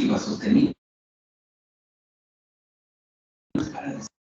alternativa sostenible para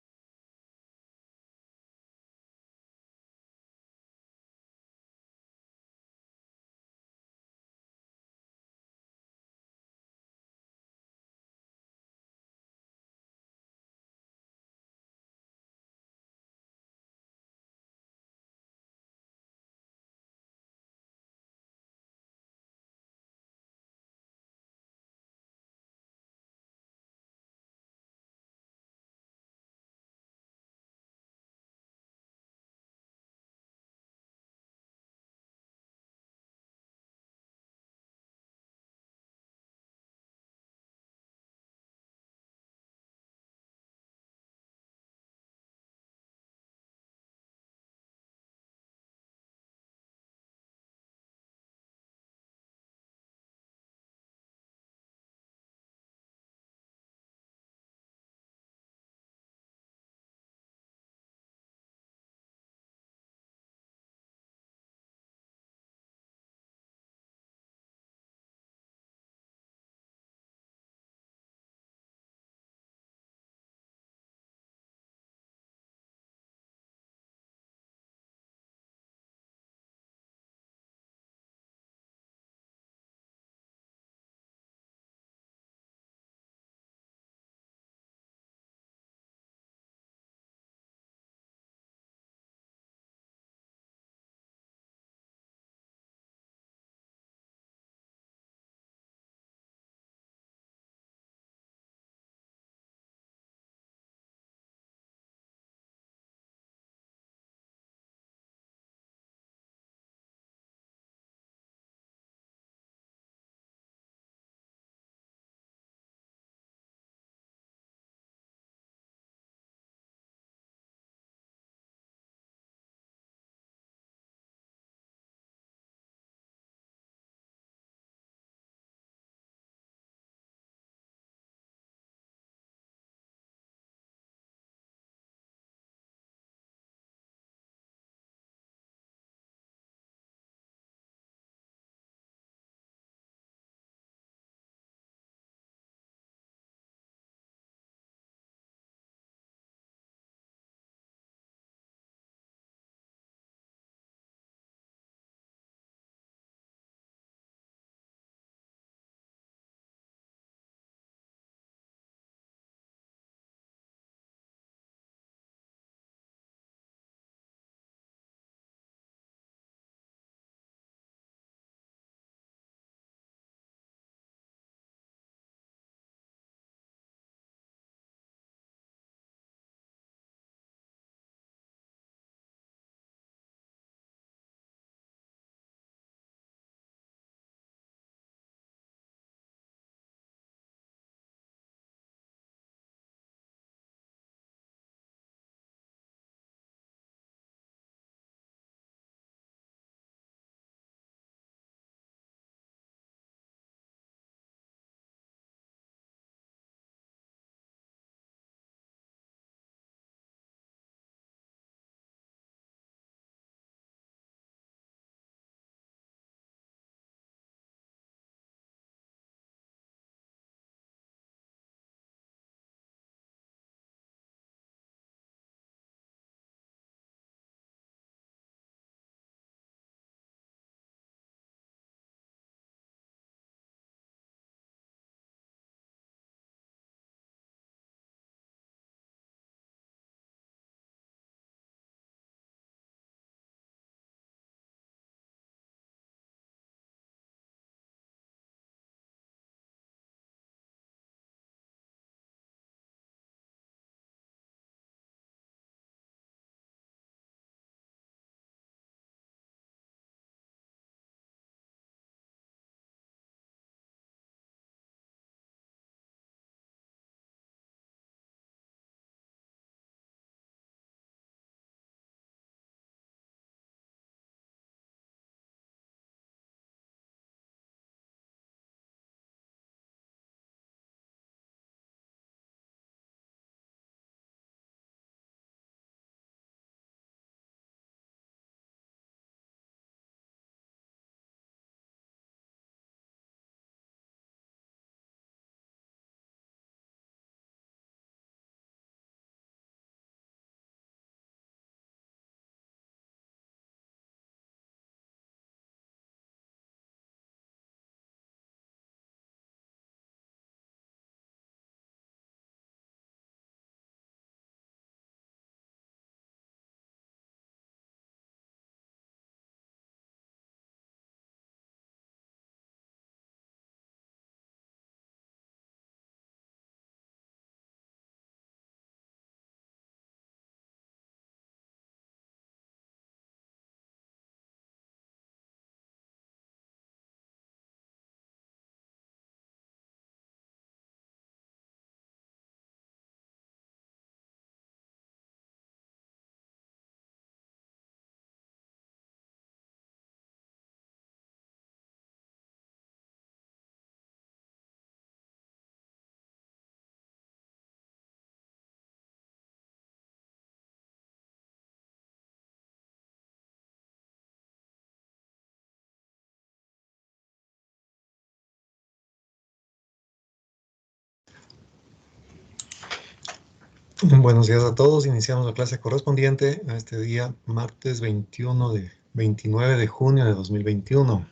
Buenos días a todos. Iniciamos la clase correspondiente a este día, martes 29 de junio de 2021.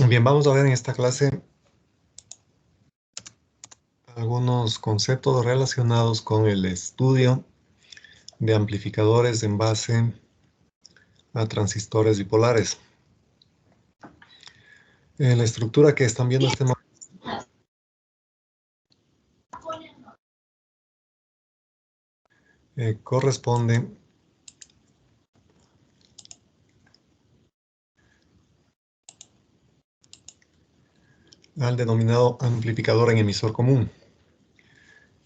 Bien, vamos a ver en esta clase algunos conceptos relacionados con el estudio de amplificadores en base a transistores bipolares. La estructura que están viendo este momento corresponde al denominado amplificador en emisor común.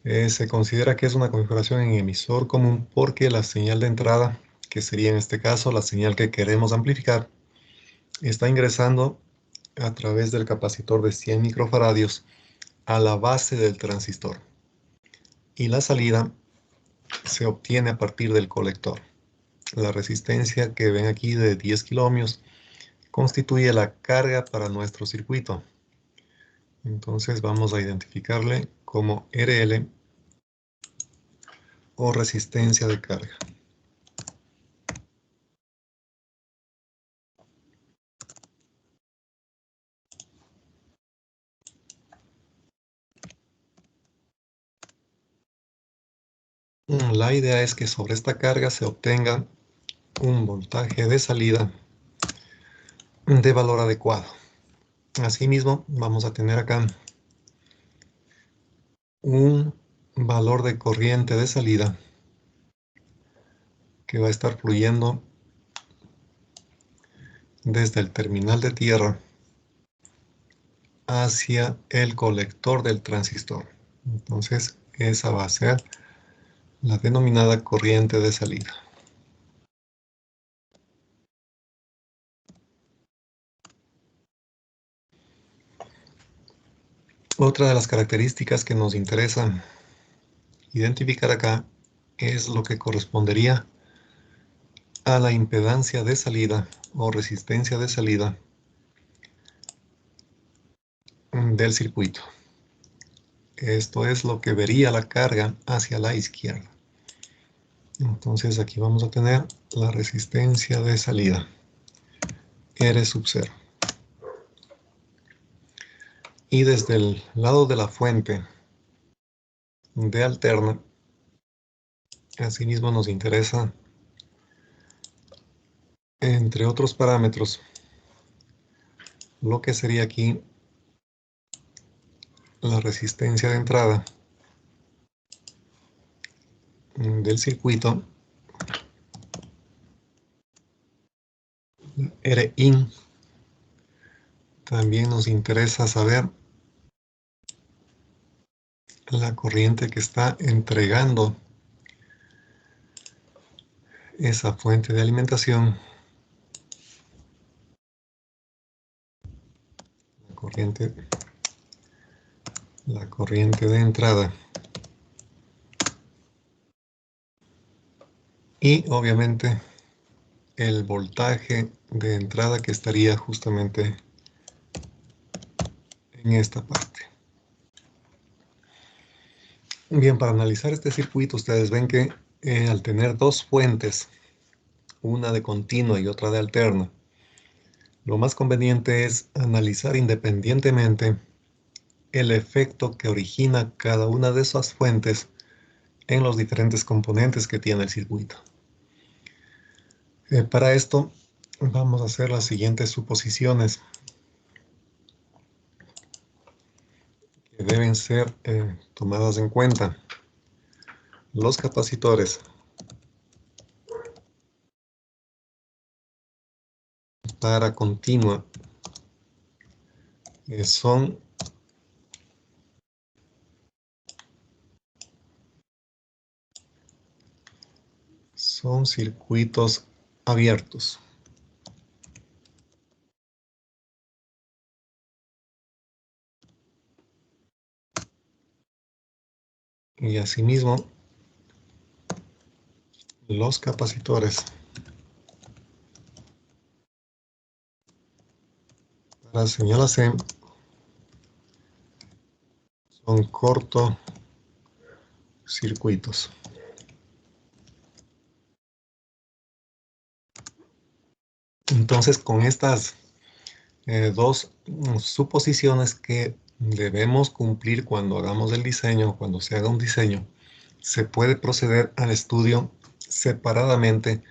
Se considera que es una configuración en emisor común porque la señal de entrada, que sería en este caso la señal que queremos amplificar, está ingresando a través del capacitor de 100 microfaradios a la base del transistor. Y la salida se obtiene a partir del colector. La resistencia que ven aquí de 10 kiloohmios constituye la carga para nuestro circuito. Entonces vamos a identificarle como RL o resistencia de carga. La idea es que sobre esta carga se obtenga un voltaje de salida de valor adecuado. Asimismo, vamos a tener acá un valor de corriente de salida que va a estar fluyendo desde el terminal de tierra hacia el colector del transistor. Entonces, esa va a ser la denominada corriente de salida. Otra de las características que nos interesa identificar acá es lo que correspondería a la impedancia de salida o resistencia de salida del circuito. Esto es lo que vería la carga hacia la izquierda. Entonces aquí vamos a tener la resistencia de salida, R sub 0. Y desde el lado de la fuente de alterna, asimismo nos interesa, entre otros parámetros, lo que sería aquí la resistencia de entrada del circuito, Rin. También nos interesa saber la corriente que está entregando esa fuente de alimentación, la corriente de entrada, y obviamente el voltaje de entrada que estaría justamente en esta parte. Bien, para analizar este circuito, ustedes ven que al tener dos fuentes, una de continua y otra de alterna, lo más conveniente es analizar independientemente el efecto que origina cada una de esas fuentes en los diferentes componentes que tiene el circuito. Para esto vamos a hacer las siguientes suposiciones que deben ser tomadas en cuenta. Los capacitores para continua son circuitos abiertos. Y asimismo, los capacitores La señal AC son cortocircuitos. Entonces, con estas dos suposiciones que debemos cumplir cuando hagamos el diseño, cuando se haga un diseño, se puede proceder al estudio separadamente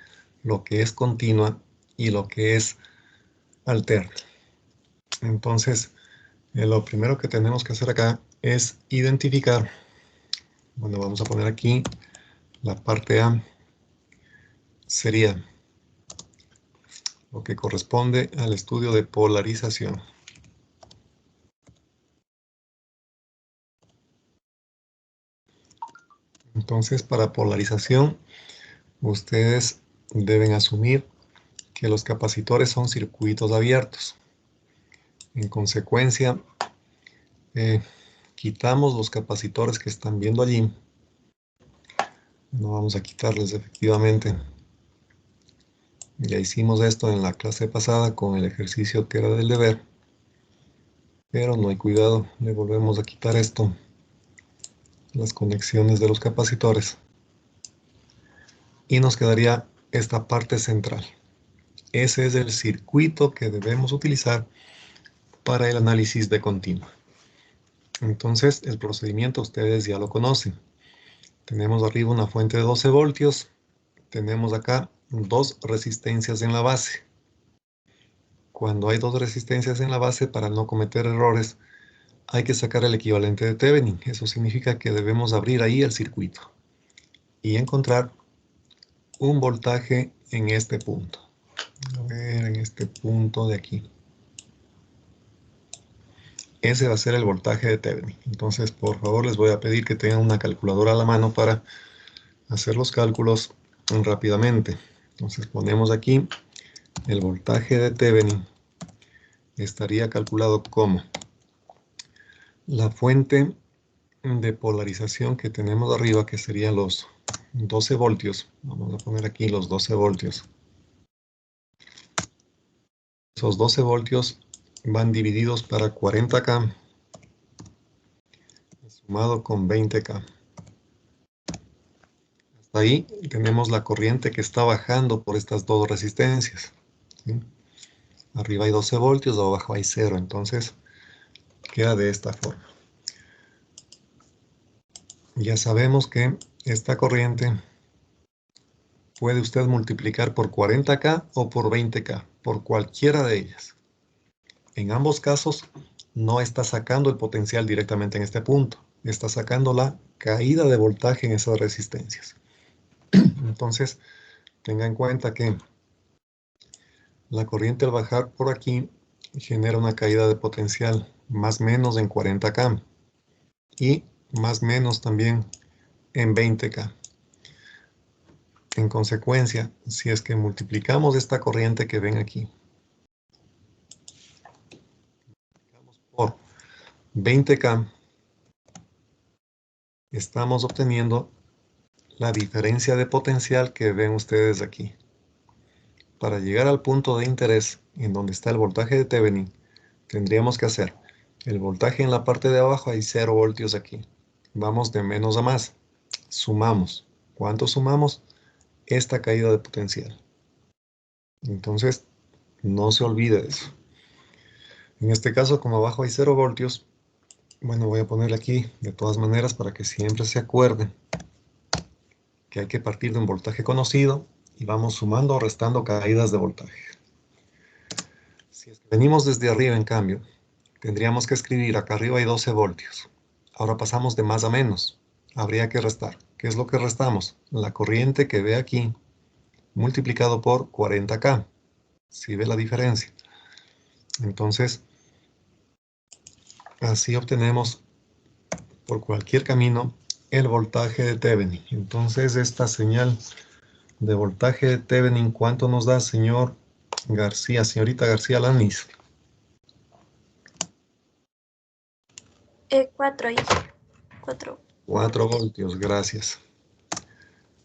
lo que es continua y lo que es alterna. Entonces, lo primero que tenemos que hacer acá es identificar, bueno, vamos a poner aquí la parte A, sería lo que corresponde al estudio de polarización. Entonces, para polarización, ustedes deben asumir que los capacitores son circuitos abiertos. En consecuencia, quitamos los capacitores que están viendo allí. No vamos a quitarles efectivamente. Ya hicimos esto en la clase pasada con el ejercicio que era del deber. Pero no hay cuidado, le volvemos a quitar esto, las conexiones de los capacitores. Y nos quedaría esta parte central. Ese es el circuito que debemos utilizar para el análisis de continua. Entonces, el procedimiento ustedes ya lo conocen. Tenemos arriba una fuente de 12 voltios. Tenemos acá dos resistencias en la base. Cuando hay dos resistencias en la base, para no cometer errores, hay que sacar el equivalente de Thevenin. Eso significa que debemos abrir ahí el circuito y encontrar un voltaje en este punto. A ver, en este punto de aquí. Ese va a ser el voltaje de Thevenin. Entonces, por favor, les voy a pedir que tengan una calculadora a la mano para hacer los cálculos rápidamente. Entonces, ponemos aquí el voltaje de Thevenin. Estaría calculado como la fuente de polarización que tenemos arriba, que serían los 12 voltios. Vamos a poner aquí los 12 voltios. Esos 12 voltios van divididos para 40K, sumado con 20K. Hasta ahí tenemos la corriente que está bajando por estas dos resistencias, ¿sí? Arriba hay 12 voltios, abajo hay 0, entonces queda de esta forma. Ya sabemos que esta corriente puede usted multiplicar por 40K o por 20K, por cualquiera de ellas. En ambos casos, no está sacando el potencial directamente en este punto. Está sacando la caída de voltaje en esas resistencias. Entonces, tenga en cuenta que la corriente al bajar por aquí genera una caída de potencial más o menos en 40K y más o menos también en 20K. En consecuencia, si es que multiplicamos esta corriente que ven aquí por 20K, estamos obteniendo la diferencia de potencial que ven ustedes aquí. Para llegar al punto de interés, en donde está el voltaje de Thevenin, tendríamos que hacer el voltaje en la parte de abajo, hay 0 voltios aquí. Vamos de menos a más. Sumamos. ¿Cuánto sumamos? Esta caída de potencial. Entonces, no se olvide de eso. En este caso, como abajo hay 0 voltios, bueno, voy a ponerle aquí de todas maneras para que siempre se acuerden que hay que partir de un voltaje conocido y vamos sumando o restando caídas de voltaje. Si es que venimos desde arriba, en cambio, tendríamos que escribir, acá arriba hay 12 voltios. Ahora pasamos de más a menos. Habría que restar. ¿Qué es lo que restamos? La corriente que ve aquí multiplicado por 40K. ¿Sí ve la diferencia? Entonces, así obtenemos por cualquier camino el voltaje de Thevenin. Entonces, esta señal de voltaje de Thevenin, ¿cuánto nos da, señor García, señorita García Lanis? 4 y 4. 4 voltios, gracias.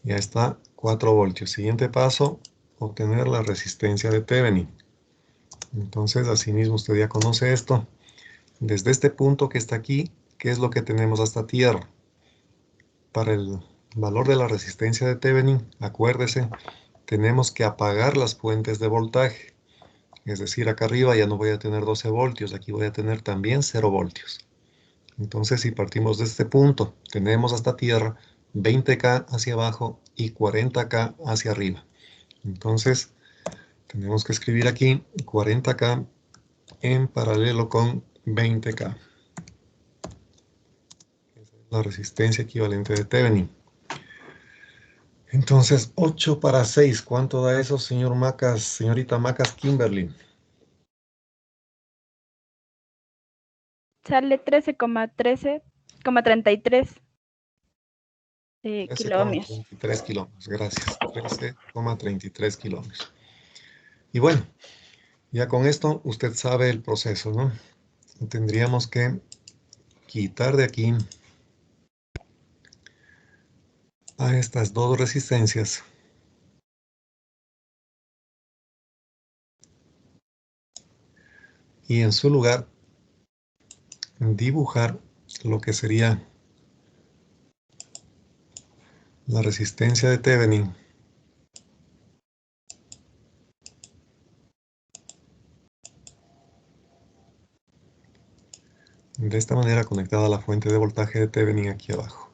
Ya está, 4 voltios. Siguiente paso, obtener la resistencia de Thevenin. Entonces, asimismo, usted ya conoce esto. Desde este punto que está aquí, ¿qué es lo que tenemos hasta tierra? Para el valor de la resistencia de Thevenin, acuérdese, tenemos que apagar las fuentes de voltaje. Es decir, acá arriba ya no voy a tener 12 voltios, aquí voy a tener también 0 voltios. Entonces, si partimos de este punto, tenemos hasta tierra 20K hacia abajo y 40K hacia arriba. Entonces, tenemos que escribir aquí 40K en paralelo con 20K. Esa es la resistencia equivalente de Thevenin. Entonces, 8 para 6, ¿cuánto da eso, señor Macas, señorita Macas Kimberly? Sale 13,33 kilómetros. 13,33 kilómetros, gracias. 13,33 kilómetros. Y bueno, ya con esto usted sabe el proceso, ¿no? Tendríamos que quitar de aquí a estas dos resistencias. Y en su lugar dibujar lo que sería la resistencia de Thevenin de esta manera conectada a la fuente de voltaje de Thevenin aquí abajo.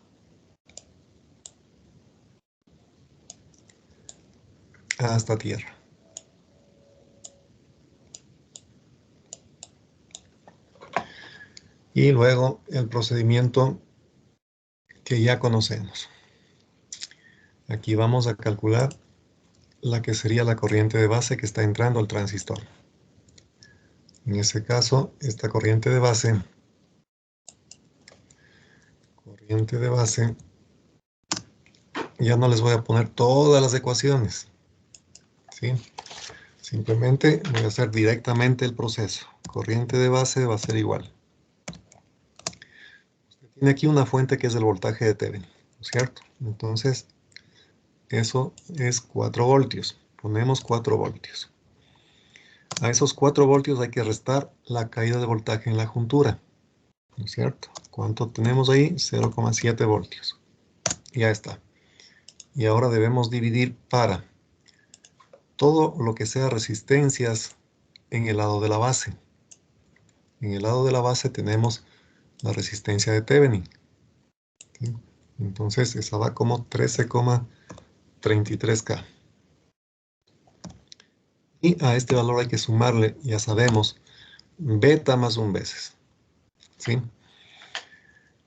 Hasta tierra. Y luego el procedimiento que ya conocemos. Aquí vamos a calcular la que sería la corriente de base que está entrando al transistor. En ese caso, esta corriente de base, ya no les voy a poner todas las ecuaciones, ¿sí? Simplemente voy a hacer directamente el proceso. Corriente de base va a ser igual. Usted tiene aquí una fuente que es el voltaje de Thevenin, ¿no es cierto? Entonces, eso es 4 voltios. Ponemos 4 voltios. A esos 4 voltios hay que restar la caída de voltaje en la juntura, ¿no es cierto? ¿Cuánto tenemos ahí? 0,7 voltios. Ya está. Y ahora debemos dividir para todo lo que sea resistencias en el lado de la base. En el lado de la base tenemos la resistencia de Thevenin. ¿Sí? Entonces esa va como 13,33K. Y a este valor hay que sumarle, ya sabemos, beta más 1 veces. ¿Sí?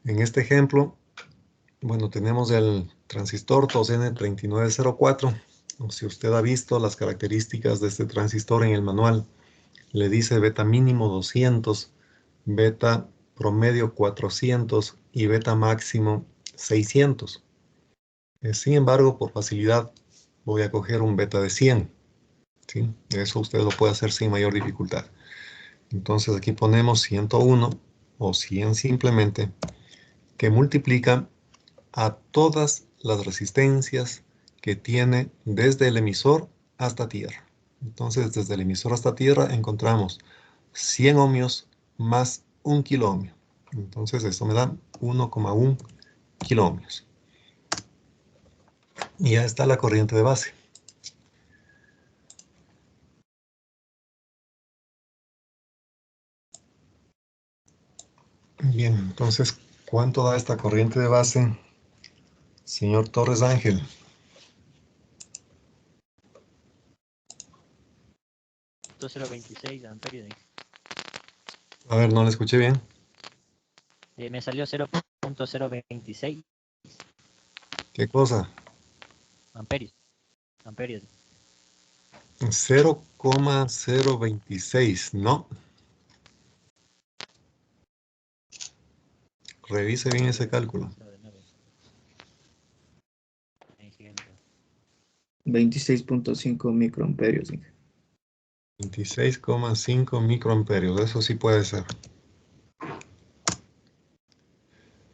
En este ejemplo, bueno, tenemos el transistor TOS-N3904. Si usted ha visto las características de este transistor en el manual, le dice beta mínimo 200, beta promedio 400 y beta máximo 600. Sin embargo, por facilidad, voy a coger un beta de 100. ¿Sí? Eso usted lo puede hacer sin mayor dificultad. Entonces aquí ponemos 101 o 100 simplemente, que multiplica a todas las resistencias que tiene desde el emisor hasta tierra. Entonces, desde el emisor hasta tierra encontramos 100 ohmios más 1 kiloohmio. Entonces, esto me da 1,1 kiloohmios. Y ya está la corriente de base. Bien, entonces, ¿cuánto da esta corriente de base, señor Torres Ángel? .026 amperios. A ver, no le escuché bien. Me salió 0.026 ¿Qué cosa? amperios. Amperios. 0,026, ¿no? Revise bien ese cálculo. 26.5 microamperios. 26,5 microamperios, eso sí puede ser.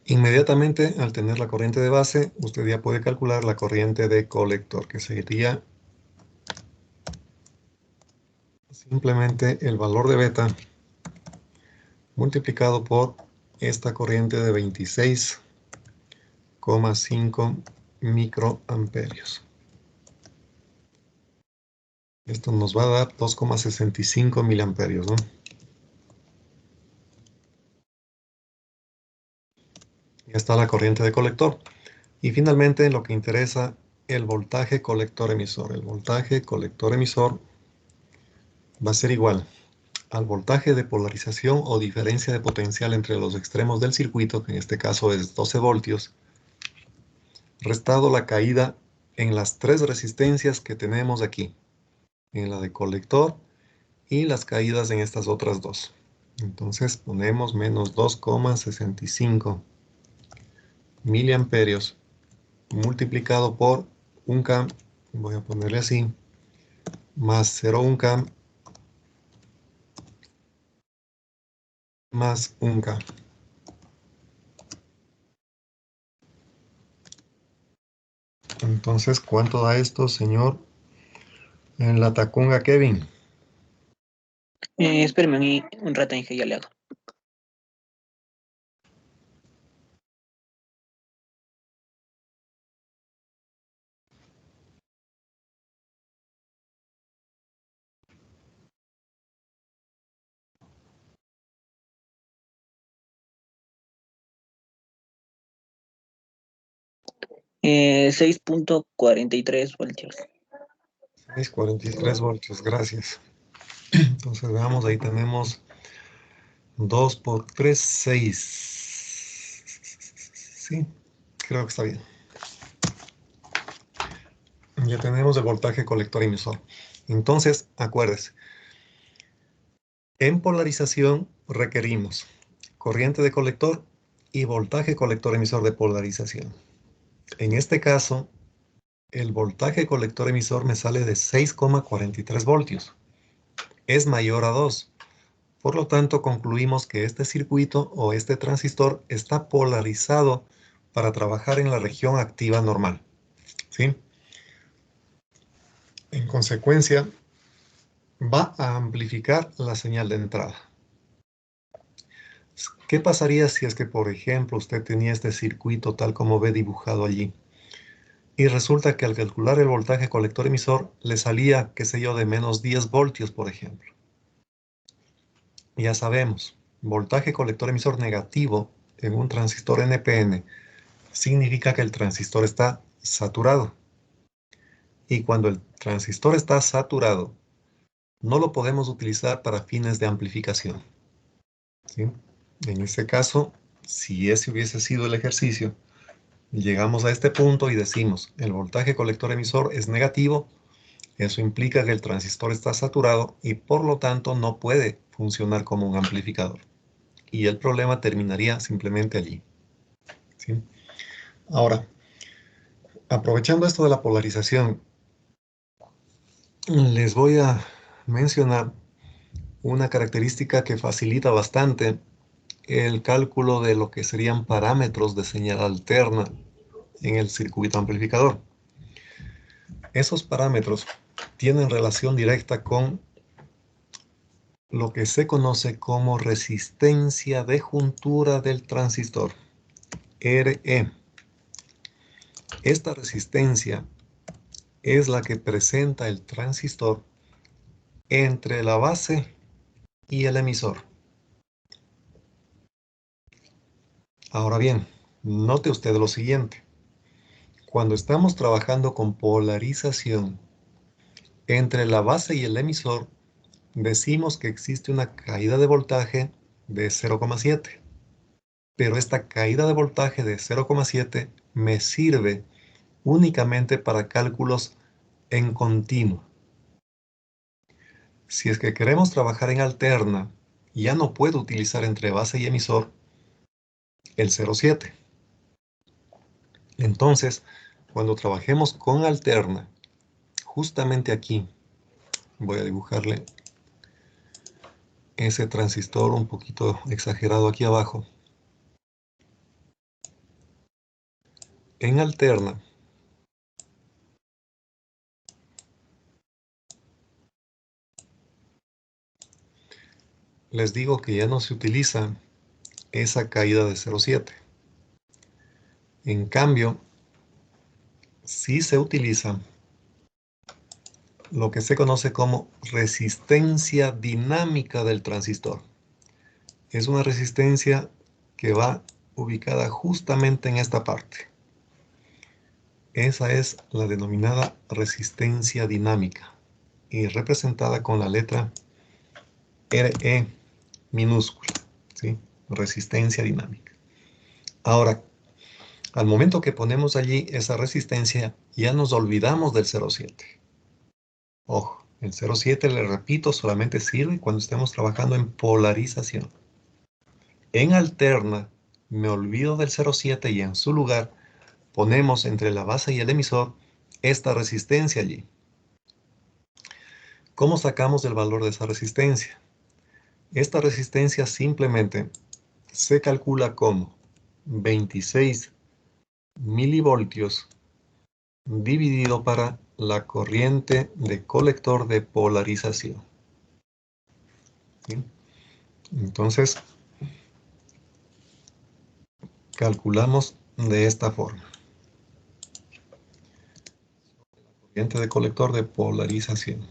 Inmediatamente, al tener la corriente de base, usted ya puede calcular la corriente de colector, que sería simplemente el valor de beta multiplicado por esta corriente de 26,5 microamperios. Esto nos va a dar 2,65 miliamperios, ¿no? Ya está la corriente de colector. Y finalmente lo que interesa, el voltaje colector-emisor. El voltaje colector-emisor va a ser igual al voltaje de polarización o diferencia de potencial entre los extremos del circuito, que en este caso es 12 voltios, restado la caída en las tres resistencias que tenemos aquí, en la de colector y las caídas en estas otras dos. Entonces ponemos menos 2,65 miliamperios multiplicado por 1K, voy a ponerle así, más 0,1K más 1K. Entonces, ¿cuánto da esto, señor? En la Tacunga Kevin. Espérame un rato en que ya le hago. Eh, 6,43 voltios. 6,43 voltios, gracias. Entonces veamos, ahí tenemos 2 por 3, 6. Sí, creo que está bien. Ya tenemos el voltaje colector emisor. Entonces, acuérdese, en polarización requerimos corriente de colector y voltaje colector emisor de polarización. En este caso, el voltaje colector emisor me sale de 6,43 voltios. Es mayor a 2. Por lo tanto, concluimos que este circuito o este transistor está polarizado para trabajar en la región activa normal, ¿sí? En consecuencia, va a amplificar la señal de entrada. ¿Qué pasaría si es que, por ejemplo, usted tenía este circuito tal como ve dibujado allí? Y resulta que al calcular el voltaje colector emisor le salía, qué sé yo, de menos 10 voltios, por ejemplo. Ya sabemos, voltaje colector emisor negativo en un transistor NPN significa que el transistor está saturado. Y cuando el transistor está saturado, no lo podemos utilizar para fines de amplificación, ¿sí? En este caso, si ese hubiese sido el ejercicio, llegamos a este punto y decimos, el voltaje colector emisor es negativo, eso implica que el transistor está saturado y por lo tanto no puede funcionar como un amplificador. Y el problema terminaría simplemente allí, ¿sí? Ahora, aprovechando esto de la polarización, les voy a mencionar una característica que facilita bastante el cálculo de lo que serían parámetros de señal alterna en el circuito amplificador. Esos parámetros tienen relación directa con lo que se conoce como resistencia de juntura del transistor, RE. Esta resistencia es la que presenta el transistor entre la base y el emisor. Ahora bien, note usted lo siguiente. Cuando estamos trabajando con polarización entre la base y el emisor, decimos que existe una caída de voltaje de 0,7. Pero esta caída de voltaje de 0,7 me sirve únicamente para cálculos en continuo. Si es que queremos trabajar en alterna, ya no puedo utilizar entre base y emisor el 0,7. Entonces, cuando trabajemos con alterna, justamente aquí, voy a dibujarle ese transistor un poquito exagerado aquí abajo. En alterna, les digo que ya no se utiliza esa caída de 0,7. En cambio, sí se utiliza lo que se conoce como resistencia dinámica del transistor. Es una resistencia que va ubicada justamente en esta parte. Esa es la denominada resistencia dinámica y representada con la letra RE minúscula, ¿sí? Resistencia dinámica. Ahora, al momento que ponemos allí esa resistencia, ya nos olvidamos del 0,7. Ojo, el 0,7, le repito, solamente sirve cuando estemos trabajando en polarización. En alterna, me olvido del 0,7 y en su lugar ponemos entre la base y el emisor esta resistencia allí. ¿Cómo sacamos el valor de esa resistencia? Esta resistencia simplemente se calcula como 26 milivoltios dividido para la corriente de colector de polarización. ¿Sí? Entonces, calculamos de esta forma. Corriente de colector de polarización.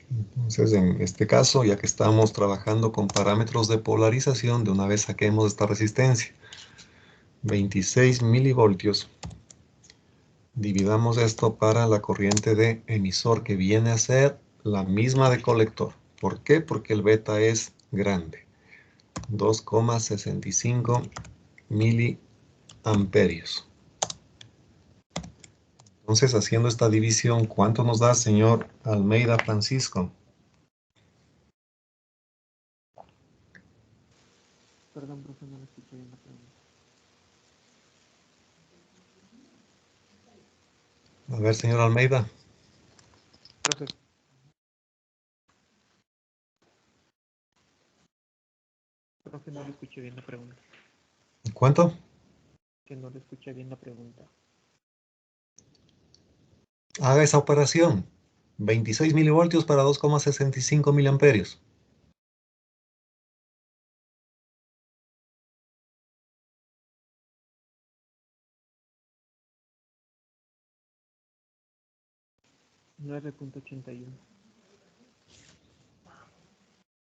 Entonces, en este caso, ya que estamos trabajando con parámetros de polarización, de una vez saquemos esta resistencia. 26 milivoltios. Dividamos esto para la corriente de emisor, que viene a ser la misma de colector. ¿Por qué? Porque el beta es grande. 2,65 miliamperios. Entonces, haciendo esta división, ¿cuánto nos da, señor Almeida Francisco? Perdón, profe, no le escuché bien la pregunta. A ver, señor Almeida. Profe. Profe, no le escuché bien la pregunta. ¿Cuánto? Que no le escuché bien la pregunta. Haga esa operación. 26 milivoltios para 2,65 miliamperios. $9.81.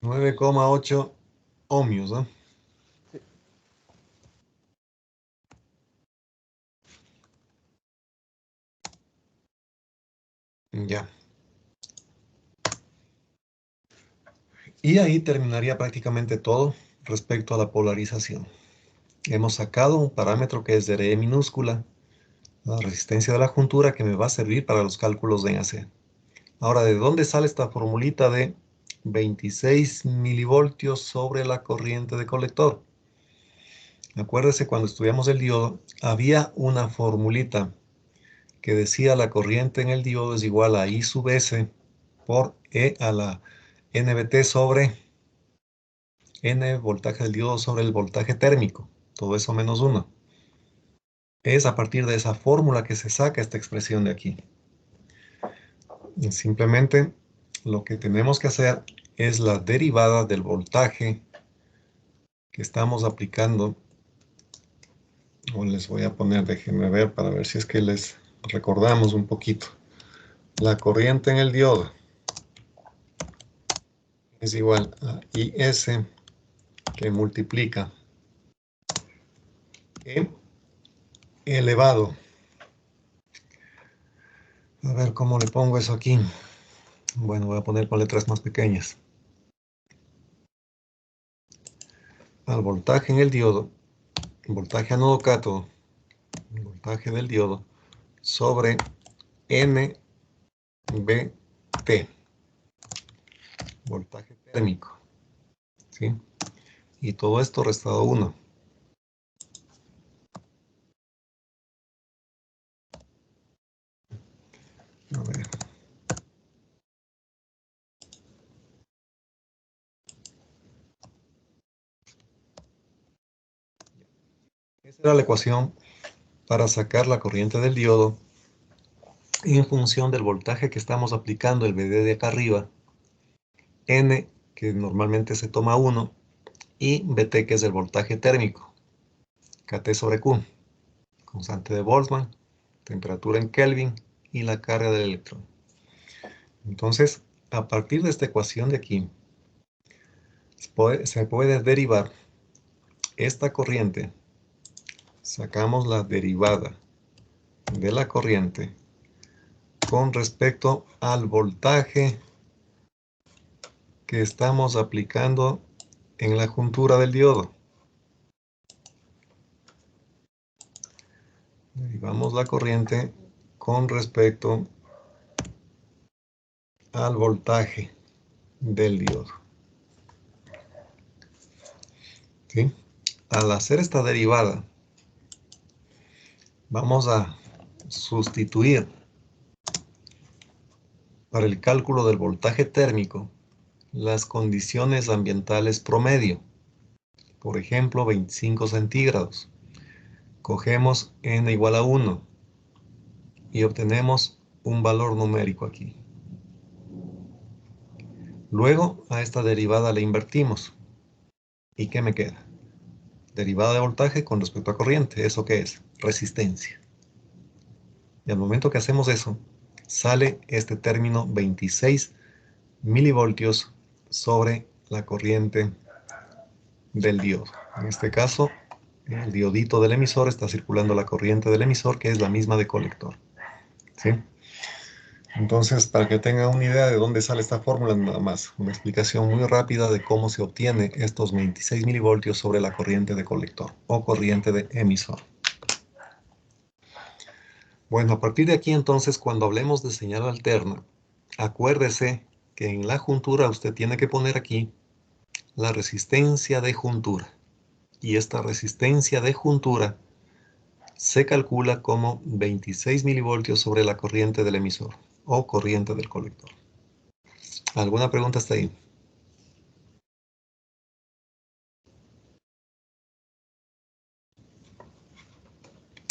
9,8 ohmios, ¿no? Sí. Ya. Y ahí terminaría prácticamente todo respecto a la polarización. Hemos sacado un parámetro que es de RE minúscula, la resistencia de la juntura, que me va a servir para los cálculos de AC. Ahora, ¿de dónde sale esta formulita de 26 milivoltios sobre la corriente de colector? Acuérdese, cuando estudiamos el diodo, había una formulita que decía la corriente en el diodo es igual a I sub S por E a la NBT sobre N voltaje del diodo sobre el voltaje térmico. Todo eso menos 1. Es a partir de esa fórmula que se saca esta expresión de aquí. Y simplemente lo que tenemos que hacer es la derivada del voltaje que estamos aplicando. O les voy a poner, déjenme ver para ver si es que les recordamos un poquito. La corriente en el diodo es igual a IS, que multiplica E elevado. A ver cómo le pongo eso aquí. Bueno, voy a poner con letras más pequeñas. Al voltaje en el diodo, voltaje ánodo cátodo, voltaje del diodo, sobre NBT, voltaje térmico, ¿sí? Y todo esto restado 1. A ver. Esa era la ecuación para sacar la corriente del diodo en función del voltaje que estamos aplicando, el VD de acá arriba, N que normalmente se toma 1, y Vt, que es el voltaje térmico, Kt sobre Q, constante de Boltzmann, temperatura en Kelvin y la carga del electrón. Entonces, a partir de esta ecuación de aquí, se puede derivar esta corriente. Sacamos la derivada de la corriente con respecto al voltaje que estamos aplicando en la juntura del diodo. Derivamos la corriente con respecto al voltaje del diodo. ¿Sí? Al hacer esta derivada, vamos a sustituir para el cálculo del voltaje térmico las condiciones ambientales promedio. Por ejemplo, 25 centígrados. Cogemos n igual a 1 y obtenemos un valor numérico aquí. Luego a esta derivada le invertimos. ¿Y qué me queda? Derivada de voltaje con respecto a corriente. ¿Eso qué es? Resistencia. Y al momento que hacemos eso, sale este término 26 milivoltios sobre la corriente del diodo. En este caso, el diodito del emisor está circulando la corriente del emisor, que es la misma de colector. ¿Sí? Entonces, para que tengan una idea de dónde sale esta fórmula, nada más, una explicación muy rápida de cómo se obtiene estos 26 milivoltios sobre la corriente de colector o corriente de emisor. Bueno, a partir de aquí entonces, cuando hablemos de señal alterna, acuérdese que en la juntura usted tiene que poner aquí la resistencia de juntura. Y esta resistencia de juntura se calcula como 26 milivoltios sobre la corriente del emisor o corriente del colector. ¿Alguna pregunta hasta ahí?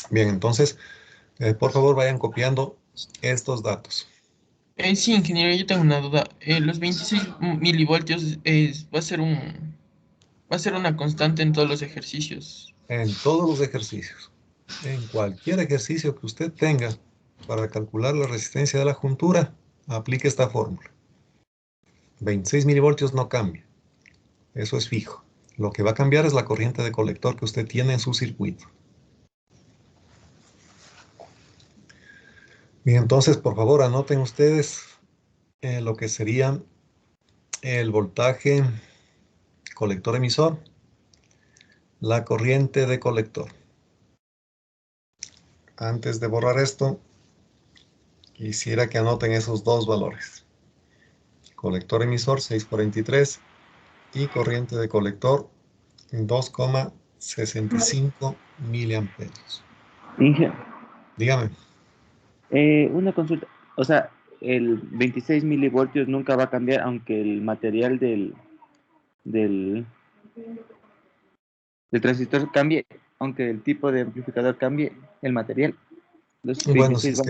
Bien, entonces, por favor vayan copiando estos datos. Sí, ingeniero, yo tengo una duda. Los 26 milivoltios va a ser una constante en todos los ejercicios. En todos los ejercicios, en cualquier ejercicio que usted tenga para calcular la resistencia de la juntura, aplique esta fórmula. 26 milivoltios no cambia. Eso es fijo. Lo que va a cambiar es la corriente de colector que usted tiene en su circuito. Bien, entonces, por favor, anoten ustedes lo que sería el voltaje colector-emisor, la corriente de colector. Antes de borrar esto, quisiera que anoten esos dos valores. Colector-emisor 643 y corriente de colector 2,65 miliamperios. Inge, Dígame. una consulta. O sea, el 26 milivoltios nunca va a cambiar, aunque el material del transistor cambie, aunque el tipo de amplificador cambie, el material. Los Bueno, 26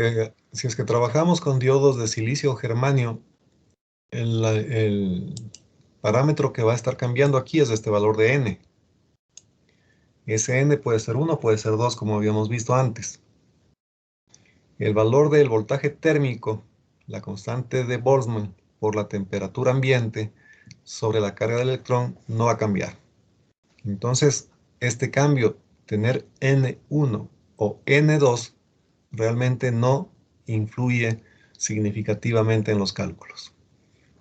si es que trabajamos con diodos de silicio o germanio, el parámetro que va a estar cambiando aquí es este valor de n. Ese n puede ser 1, puede ser 2, como habíamos visto antes. El valor del voltaje térmico, la constante de Boltzmann por la temperatura ambiente sobre la carga del electrón, no va a cambiar. Entonces, este cambio, tener N1 o N2, realmente no influye significativamente en los cálculos.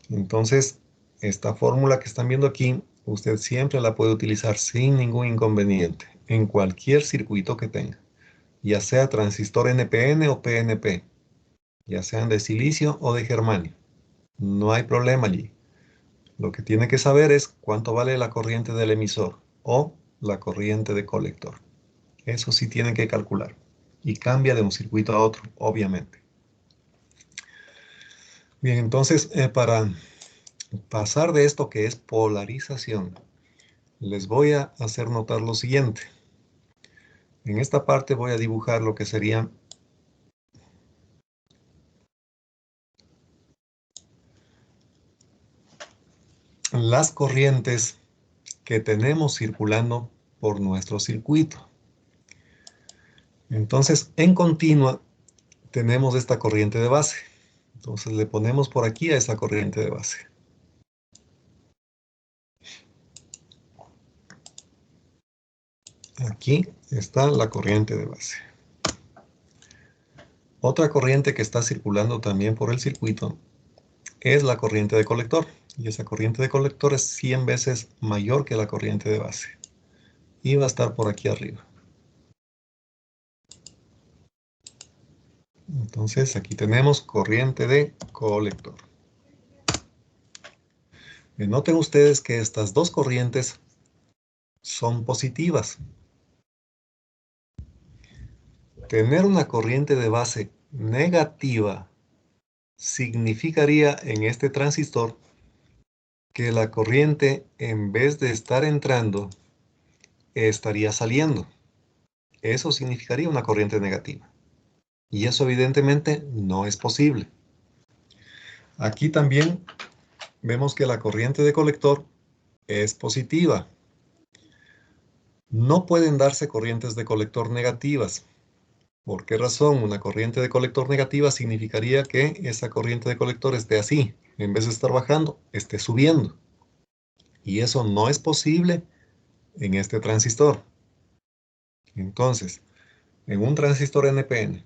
Entonces, esta fórmula que están viendo aquí, usted siempre la puede utilizar sin ningún inconveniente en cualquier circuito que tenga, ya sea transistor NPN o PNP, ya sean de silicio o de germanio. No hay problema allí. Lo que tiene que saber es cuánto vale la corriente del emisor o la corriente de colector. Eso sí tienen que calcular. Y cambia de un circuito a otro, obviamente. Bien, entonces, para pasar de esto que es polarización, les voy a hacer notar lo siguiente. En esta parte voy a dibujar lo que sería las corrientes que tenemos circulando por nuestro circuito. Entonces, en continua tenemos esta corriente de base. Entonces le ponemos por aquí a esa corriente de base. Aquí está la corriente de base. Otra corriente que está circulando también por el circuito es la corriente de colector. Y esa corriente de colector es 100 veces mayor que la corriente de base. Y va a estar por aquí arriba. Entonces aquí tenemos corriente de colector. Noten ustedes que estas dos corrientes son positivas. Tener una corriente de base negativa significaría en este transistor que la corriente, en vez de estar entrando, estaría saliendo. Eso significaría una corriente negativa. Y eso evidentemente no es posible. Aquí también vemos que la corriente de colector es positiva. No pueden darse corrientes de colector negativas. ¿Por qué razón? Una corriente de colector negativa significaría que esa corriente de colector esté así. En vez de estar bajando, esté subiendo. Y eso no es posible en este transistor. Entonces, en un transistor NPN,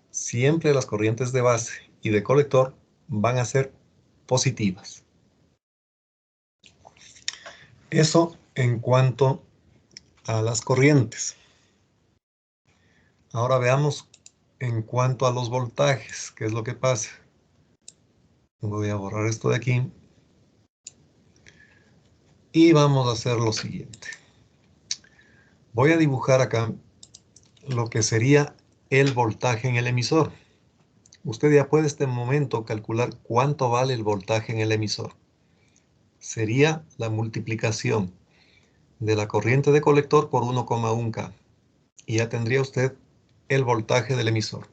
siempre las corrientes de base y de colector van a ser positivas. Eso en cuanto a las corrientes. Ahora veamos en cuanto a los voltajes, qué es lo que pasa. Voy a borrar esto de aquí. Y vamos a hacer lo siguiente. Voy a dibujar acá lo que sería el voltaje en el emisor. Usted ya puede en este momento calcular cuánto vale el voltaje en el emisor. Sería la multiplicación de la corriente de colector por 1,1 K. Y ya tendría usted el voltaje del emisor.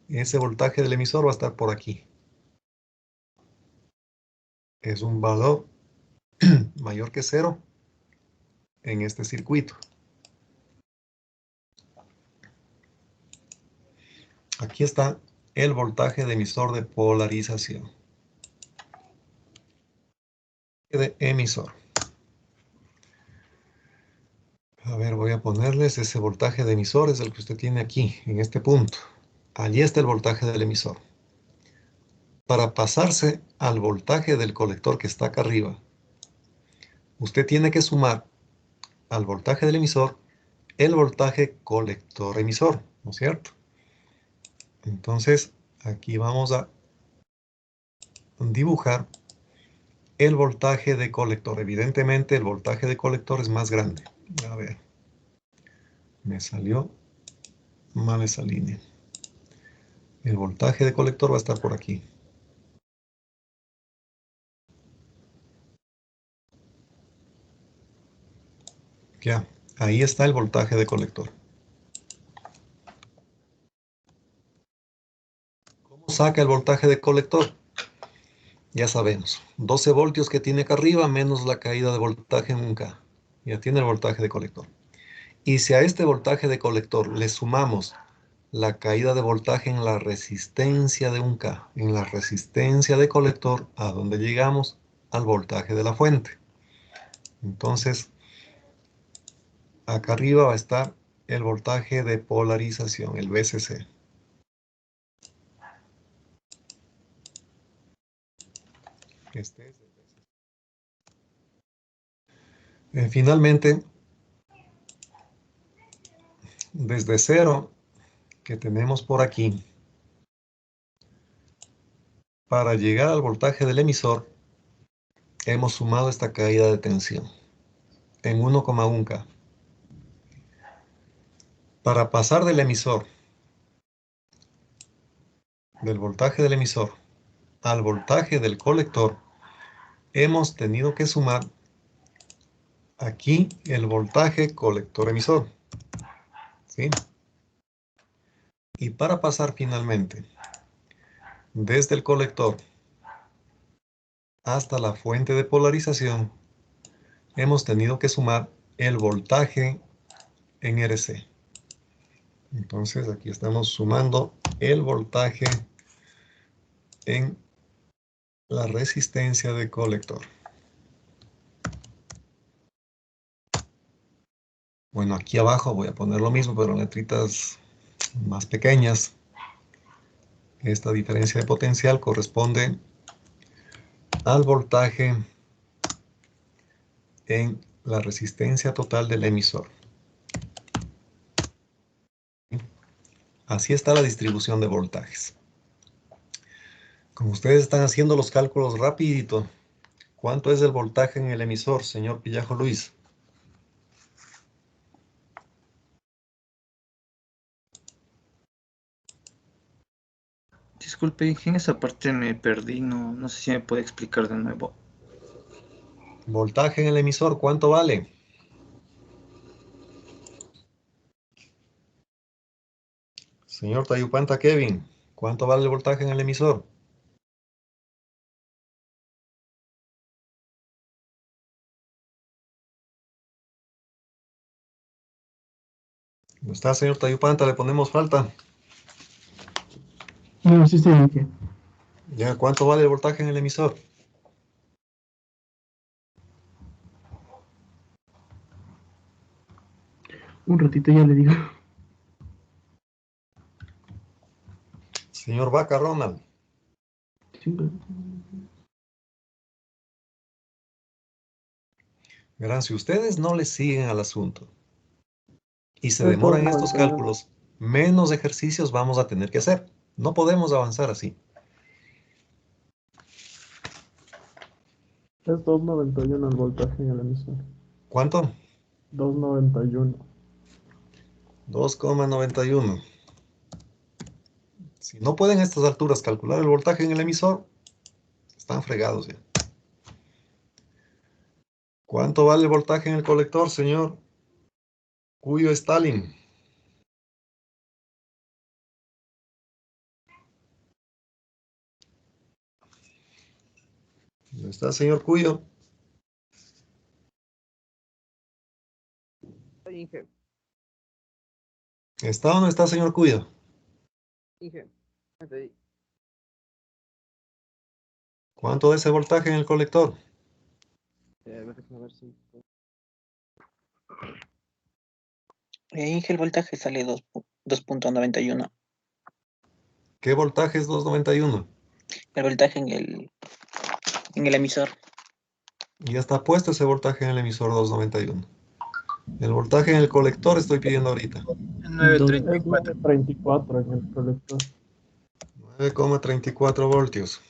Ese voltaje del emisor va a estar por aquí. Es un valor mayor que 0 en este circuito. Aquí está el voltaje de emisor de polarización. De emisor. A ver, voy a ponerles ese voltaje de emisor, es el que usted tiene aquí, en este punto. Allí está el voltaje del emisor. Para pasarse al voltaje del colector que está acá arriba, usted tiene que sumar al voltaje del emisor el voltaje colector-emisor, ¿no es cierto? Entonces, aquí vamos a dibujar el voltaje de colector. Evidentemente, el voltaje de colector es más grande. A ver, me salió mal esa línea. El voltaje de colector va a estar por aquí. Ya, ahí está el voltaje de colector. ¿Cómo saca el voltaje de colector? Ya sabemos, 12 voltios que tiene acá arriba menos la caída de voltaje en 1K. Ya tiene el voltaje de colector. Y si a este voltaje de colector le sumamos la caída de voltaje en la resistencia de 1K, en la resistencia de colector, a donde llegamos al voltaje de la fuente. Entonces, acá arriba va a estar el voltaje de polarización, el VCC. Este es el VCC. Finalmente, desde 0 que tenemos por aquí, para llegar al voltaje del emisor, hemos sumado esta caída de tensión en 1,1 K. Para pasar del emisor, del voltaje del emisor, al voltaje del colector, hemos tenido que sumar aquí el voltaje colector-emisor. ¿Sí? Y para pasar finalmente desde el colector hasta la fuente de polarización, hemos tenido que sumar el voltaje en RC. Entonces aquí estamos sumando el voltaje en la resistencia de colector. Bueno, aquí abajo voy a poner lo mismo, pero en letritas más pequeñas. Esta diferencia de potencial corresponde al voltaje en la resistencia total del emisor. Así está la distribución de voltajes. Como ustedes están haciendo los cálculos rapidito, ¿cuánto es el voltaje en el emisor, señor Pillajo Luis? Disculpe, en esa parte me perdí, no sé si me puede explicar de nuevo. Voltaje en el emisor, ¿cuánto vale? Señor Tayupanta Kevin, ¿cuánto vale el voltaje en el emisor? ¿No está, señor Tayupanta? Le ponemos falta. No, sí estoy aquí. Ya, ¿cuánto vale el voltaje en el emisor? Un ratito ya le digo. Señor Vaca Ronald. Verán, si ustedes no le siguen al asunto y se demoran en estos cálculos, menos ejercicios vamos a tener que hacer. No podemos avanzar así. Es 291 el voltaje en el emisor. ¿Cuánto? 291. 2,91. Si no pueden a estas alturas calcular el voltaje en el emisor, están fregados ya. ¿Cuánto vale el voltaje en el colector, señor Cuyo Stalin? ¿Dónde está el señor Cuyo? Inge, ¿Está o no está, señor Cuyo? Inge, hasta ahí. ¿Cuánto es ese voltaje en el colector? Déjame ver si. Inge, el voltaje sale 2.91. ¿Qué voltaje es 291? El voltaje en el emisor. Ya está puesto ese voltaje en el emisor 291. El voltaje en el colector estoy pidiendo ahorita. 934. 934 en el colector. 9,34 voltios.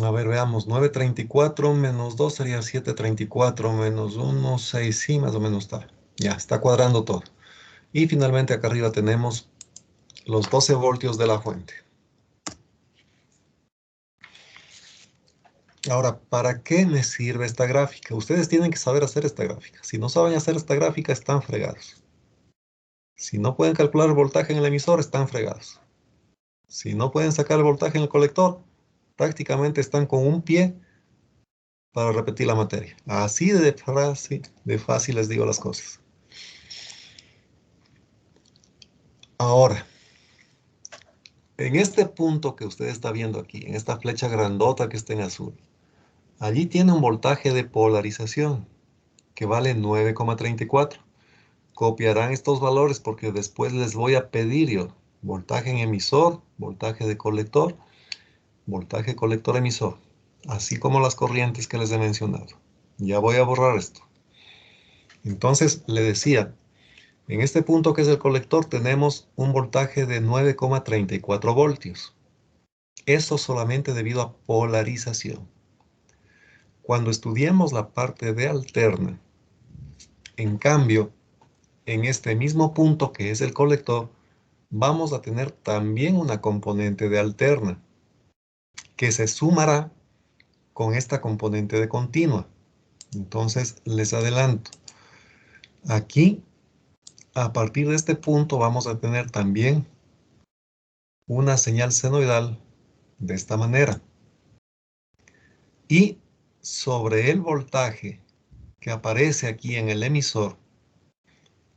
A ver, veamos. 934 menos 2 sería 734 menos 1, 6. Sí, más o menos está. Ya, está cuadrando todo. Y finalmente acá arriba tenemos los 12 voltios de la fuente. Ahora, ¿para qué me sirve esta gráfica? Ustedes tienen que saber hacer esta gráfica. Si no saben hacer esta gráfica, están fregados. Si no pueden calcular el voltaje en el emisor, están fregados. Si no pueden sacar el voltaje en el colector, prácticamente están con un pie para repetir la materia. Así de fácil les digo las cosas. Ahora, en este punto que usted está viendo aquí, en esta flecha grandota que está en azul, allí tiene un voltaje de polarización que vale 9,34. Copiarán estos valores porque después les voy a pedir yo voltaje en emisor, voltaje de colector, voltaje colector emisor, así como las corrientes que les he mencionado. Ya voy a borrar esto. Entonces le decía, en este punto que es el colector tenemos un voltaje de 9,34 voltios. Eso solamente debido a polarización. Cuando estudiemos la parte de alterna, en cambio, en este mismo punto que es el colector, vamos a tener también una componente de alterna, que se sumará con esta componente de continua. Entonces, les adelanto. Aquí, a partir de este punto, vamos a tener también una señal senoidal de esta manera. Y sobre el voltaje que aparece aquí en el emisor,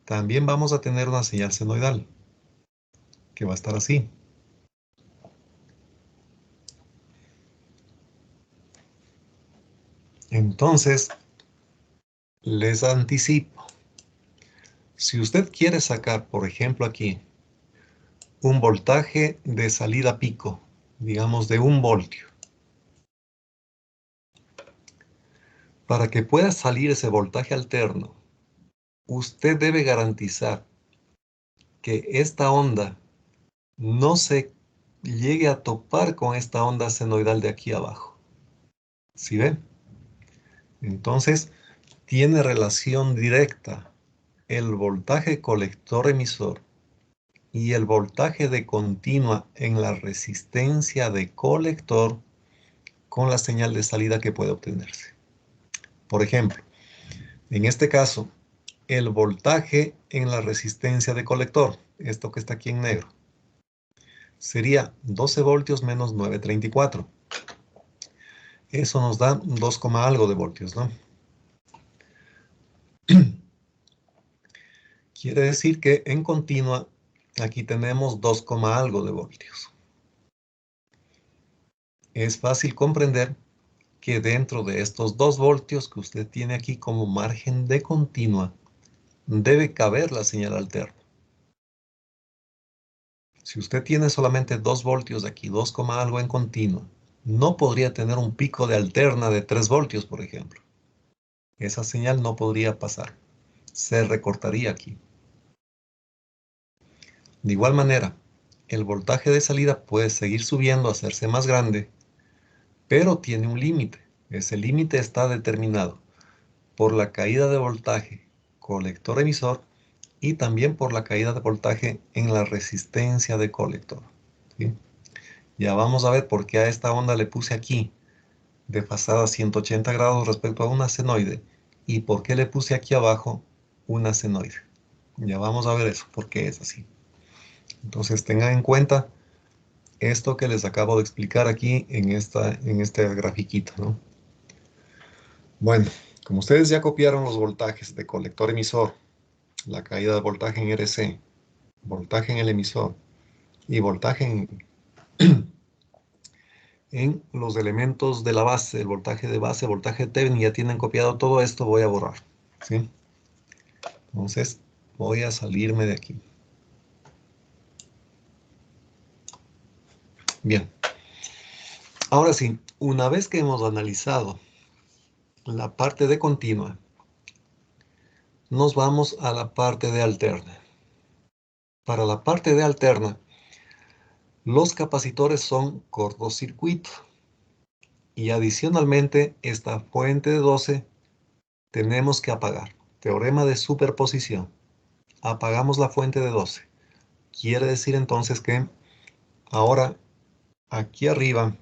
también vamos a tener una señal senoidal, que va a estar así. Entonces, les anticipo. Si usted quiere sacar, por ejemplo aquí, un voltaje de salida pico, digamos de 1 voltio. Para que pueda salir ese voltaje alterno, usted debe garantizar que esta onda no se llegue a topar con esta onda senoidal de aquí abajo. ¿Sí ven? Entonces, tiene relación directa el voltaje colector emisor y el voltaje de continua en la resistencia de colector con la señal de salida que puede obtenerse. Por ejemplo, en este caso, el voltaje en la resistencia de colector, esto que está aquí en negro, sería 12 voltios menos 934. Eso nos da 2, algo de voltios, ¿no? Quiere decir que en continua, aquí tenemos 2, algo de voltios. Es fácil comprender que dentro de estos 2 voltios que usted tiene aquí como margen de continua, debe caber la señal alterna. Si usted tiene solamente 2 voltios de aquí, 2, algo en continua, no podría tener un pico de alterna de 3 voltios, por ejemplo. Esa señal no podría pasar. Se recortaría aquí. De igual manera, el voltaje de salida puede seguir subiendo, hacerse más grande, pero tiene un límite. Ese límite está determinado por la caída de voltaje colector emisor y también por la caída de voltaje en la resistencia de colector. ¿Sí? Ya vamos a ver por qué a esta onda le puse aquí desfasada 180 grados respecto a una senoide y por qué le puse aquí abajo una senoide. Ya vamos a ver eso, por qué es así. Entonces tengan en cuenta esto que les acabo de explicar aquí en este grafiquito, ¿no? Bueno, como ustedes ya copiaron los voltajes de colector emisor, la caída de voltaje en RC, voltaje en el emisor y voltaje en los elementos de la base, el voltaje de base, voltaje Thevenin, ya tienen copiado todo esto, voy a borrar, ¿sí? Entonces, voy a salirme de aquí. Bien. Ahora sí, una vez que hemos analizado la parte de continua, nos vamos a la parte de alterna. Para la parte de alterna, los capacitores son cortocircuito. Y adicionalmente, esta fuente de 12 tenemos que apagar. Teorema de superposición. Apagamos la fuente de 12. Quiere decir entonces que ahora aquí arriba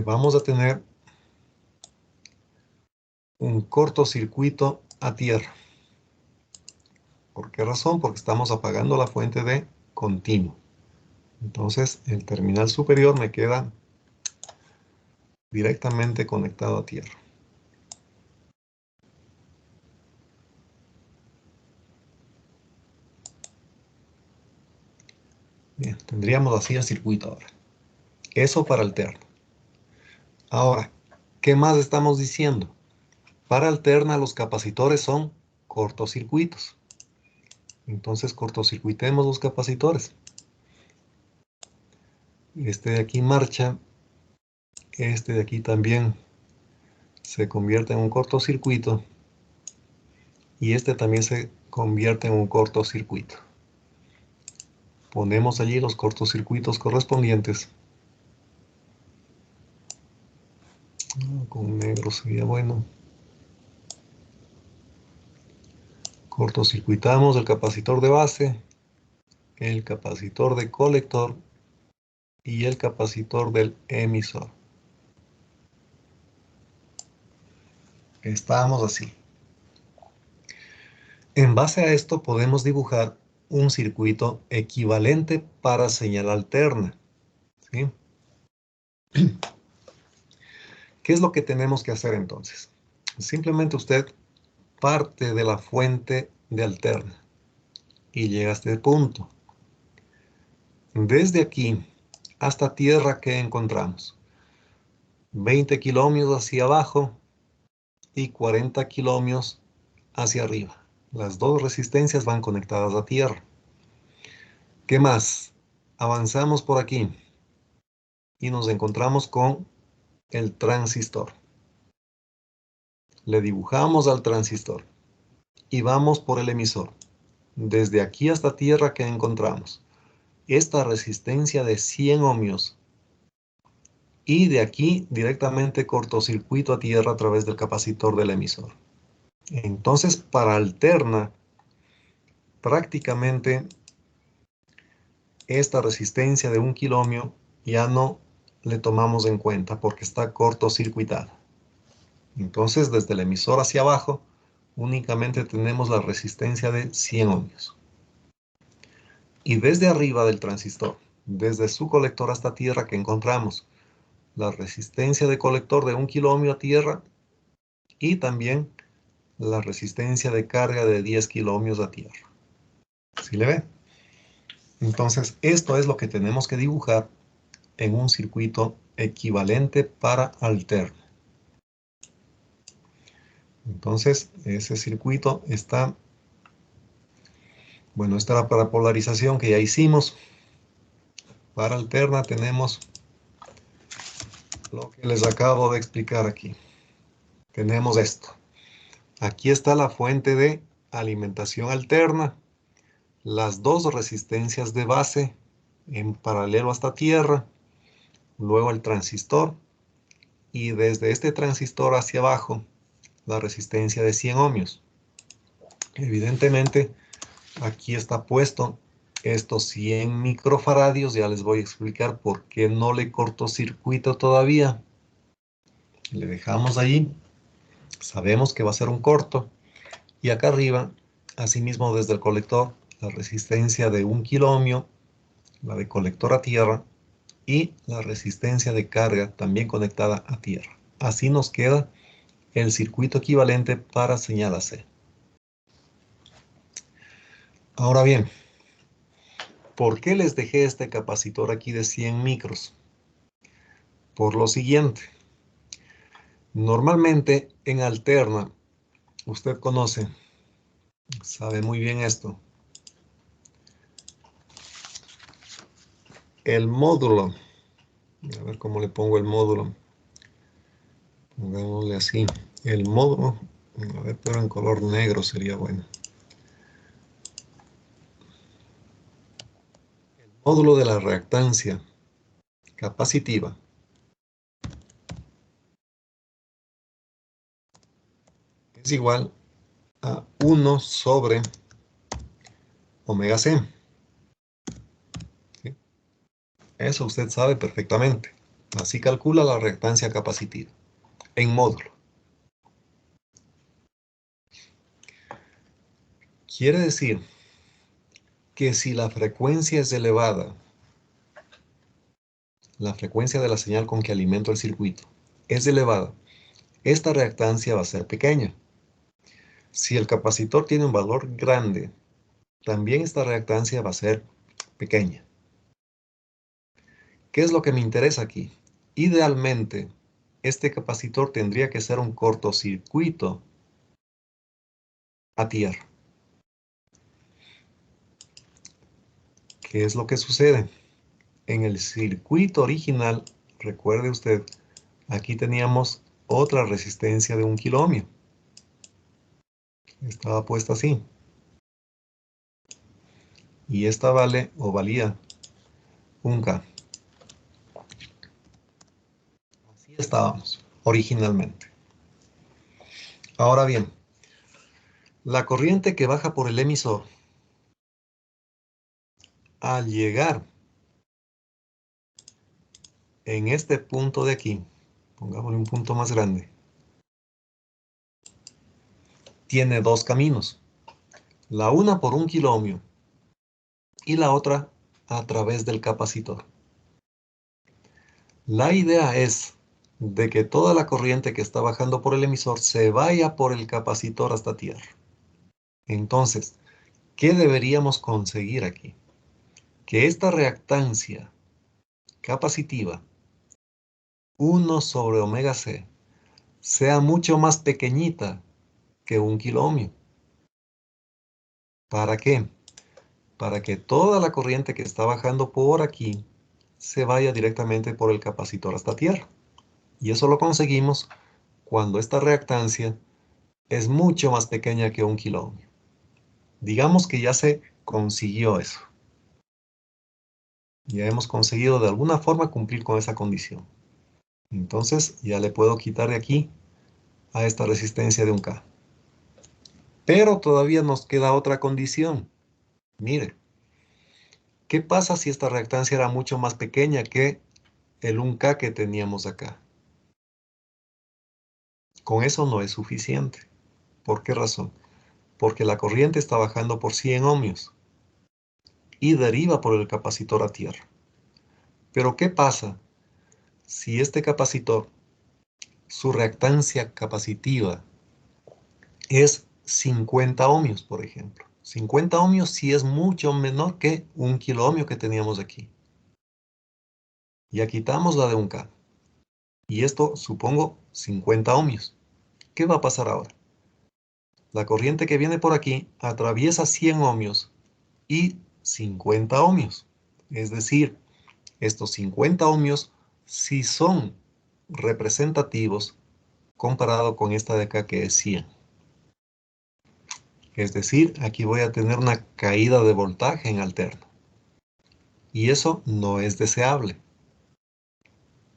vamos a tener un cortocircuito a tierra. ¿Por qué razón? Porque estamos apagando la fuente de continuo. Entonces el terminal superior me queda directamente conectado a tierra. Bien, tendríamos así el circuito ahora. Eso para alterna. Ahora, ¿qué más estamos diciendo? Para alterna los capacitores son cortocircuitos. Entonces cortocircuitemos los capacitores. Este de aquí marcha. Este de aquí también se convierte en un cortocircuito. Y este también se convierte en un cortocircuito. Ponemos allí los cortocircuitos correspondientes. Con negro sería bueno. Cortocircuitamos el capacitor de base, el capacitor de colector y el capacitor del emisor. Estamos así. En base a esto podemos dibujar un circuito equivalente para señal alterna. ¿Sí? ¿Qué es lo que tenemos que hacer entonces? Simplemente usted parte de la fuente de alterna y llega a este punto. Desde aquí hasta tierra, ¿qué encontramos? 20 kilómetros hacia abajo y 40 kilómetros hacia arriba. Las dos resistencias van conectadas a tierra. ¿Qué más? Avanzamos por aquí y nos encontramos con el transistor. Le dibujamos al transistor y vamos por el emisor. Desde aquí hasta tierra, ¿qué encontramos? Esta resistencia de 100 ohmios. Y de aquí directamente cortocircuito a tierra a través del capacitor del emisor. Entonces, para alterna, prácticamente esta resistencia de 1 kiloohmio ya no le tomamos en cuenta porque está cortocircuitada. Entonces, desde el emisor hacia abajo, únicamente tenemos la resistencia de 100 ohmios. Y desde arriba del transistor, desde su colector hasta tierra, que encontramos la resistencia de colector de 1 kiloohmio a tierra y también la resistencia de carga de 10 kiloohmios a tierra. ¿Sí le ve? Entonces, esto es lo que tenemos que dibujar en un circuito equivalente para alterna. Entonces, ese circuito está, bueno, esta era para polarización que ya hicimos. Para alterna tenemos lo que les acabo de explicar aquí. Tenemos esto. Aquí está la fuente de alimentación alterna, las dos resistencias de base en paralelo hasta tierra, luego el transistor y desde este transistor hacia abajo la resistencia de 100 ohmios. Evidentemente aquí está puesto estos 100 microfaradios, ya les voy a explicar por qué no le cortocircuito todavía. Le dejamos allí, sabemos que va a ser un corto y acá arriba, asimismo desde el colector, la resistencia de 1 kiloohmio, la de colector a tierra y la resistencia de carga también conectada a tierra. Así nos queda el circuito equivalente para señal AC. Ahora bien, ¿por qué les dejé este capacitor aquí de 100 micros? Por lo siguiente. Normalmente en alterna, usted conoce, sabe muy bien esto. El módulo, a ver cómo le pongo el módulo. Pongámosle así, el módulo, a ver, pero en color negro sería bueno. El módulo de la reactancia capacitiva es igual a 1 sobre omega C. ¿Sí? Eso usted sabe perfectamente. Así calcula la reactancia capacitiva en módulo. Quiere decir que si la frecuencia es elevada, la frecuencia de la señal con que alimento el circuito es elevada, esta reactancia va a ser pequeña. Si el capacitor tiene un valor grande, también esta reactancia va a ser pequeña. ¿Qué es lo que me interesa aquí? Idealmente, este capacitor tendría que ser un cortocircuito a tierra. ¿Qué es lo que sucede? En el circuito original, recuerde usted, aquí teníamos otra resistencia de 1 kiloohmio. Estaba puesta así. Y esta vale o valía 1K. Así estábamos originalmente. Ahora bien, la corriente que baja por el emisor, al llegar en este punto de aquí, pongámosle un punto más grande, tiene dos caminos. La una por 1 kiloohmio y la otra a través del capacitor. La idea es de que toda la corriente que está bajando por el emisor se vaya por el capacitor hasta tierra. Entonces, ¿qué deberíamos conseguir aquí? Que esta reactancia capacitiva 1 sobre omega C sea mucho más pequeñita que 1 kiloohmio. ¿Para qué? Para que toda la corriente que está bajando por aquí se vaya directamente por el capacitor hasta tierra. Y eso lo conseguimos cuando esta reactancia es mucho más pequeña que 1 kiloohmio. Digamos que ya se consiguió eso. Ya hemos conseguido de alguna forma cumplir con esa condición. Entonces ya le puedo quitar de aquí a esta resistencia de 1K. Pero todavía nos queda otra condición. Mire, ¿qué pasa si esta reactancia era mucho más pequeña que el 1K que teníamos acá? Con eso no es suficiente. ¿Por qué razón? Porque la corriente está bajando por 100 ohmios y deriva por el capacitor a tierra. Pero ¿qué pasa si este capacitor, su reactancia capacitiva es 50 ohmios, por ejemplo? 50 ohmios sí es mucho menor que 1 kiloohmio que teníamos aquí. Ya quitamos la de 1K. Y esto, supongo, 50 ohmios. ¿Qué va a pasar ahora? La corriente que viene por aquí atraviesa 100 ohmios y 50 ohmios. Es decir, estos 50 ohmios sí son representativos comparado con esta de acá que es 100. Es decir, aquí voy a tener una caída de voltaje en alterno. Y eso no es deseable.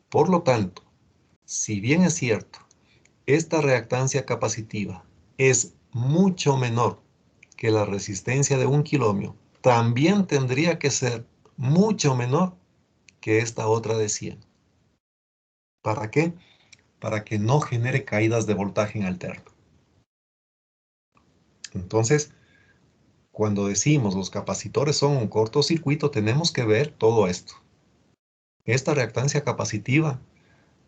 Por lo tanto, si bien es cierto, esta reactancia capacitiva es mucho menor que la resistencia de 1 kiloohmio, también tendría que ser mucho menor que esta otra de 100. ¿Para qué? Para que no genere caídas de voltaje en alterno. Entonces, cuando decimos los capacitores son un cortocircuito, tenemos que ver todo esto. Esta reactancia capacitiva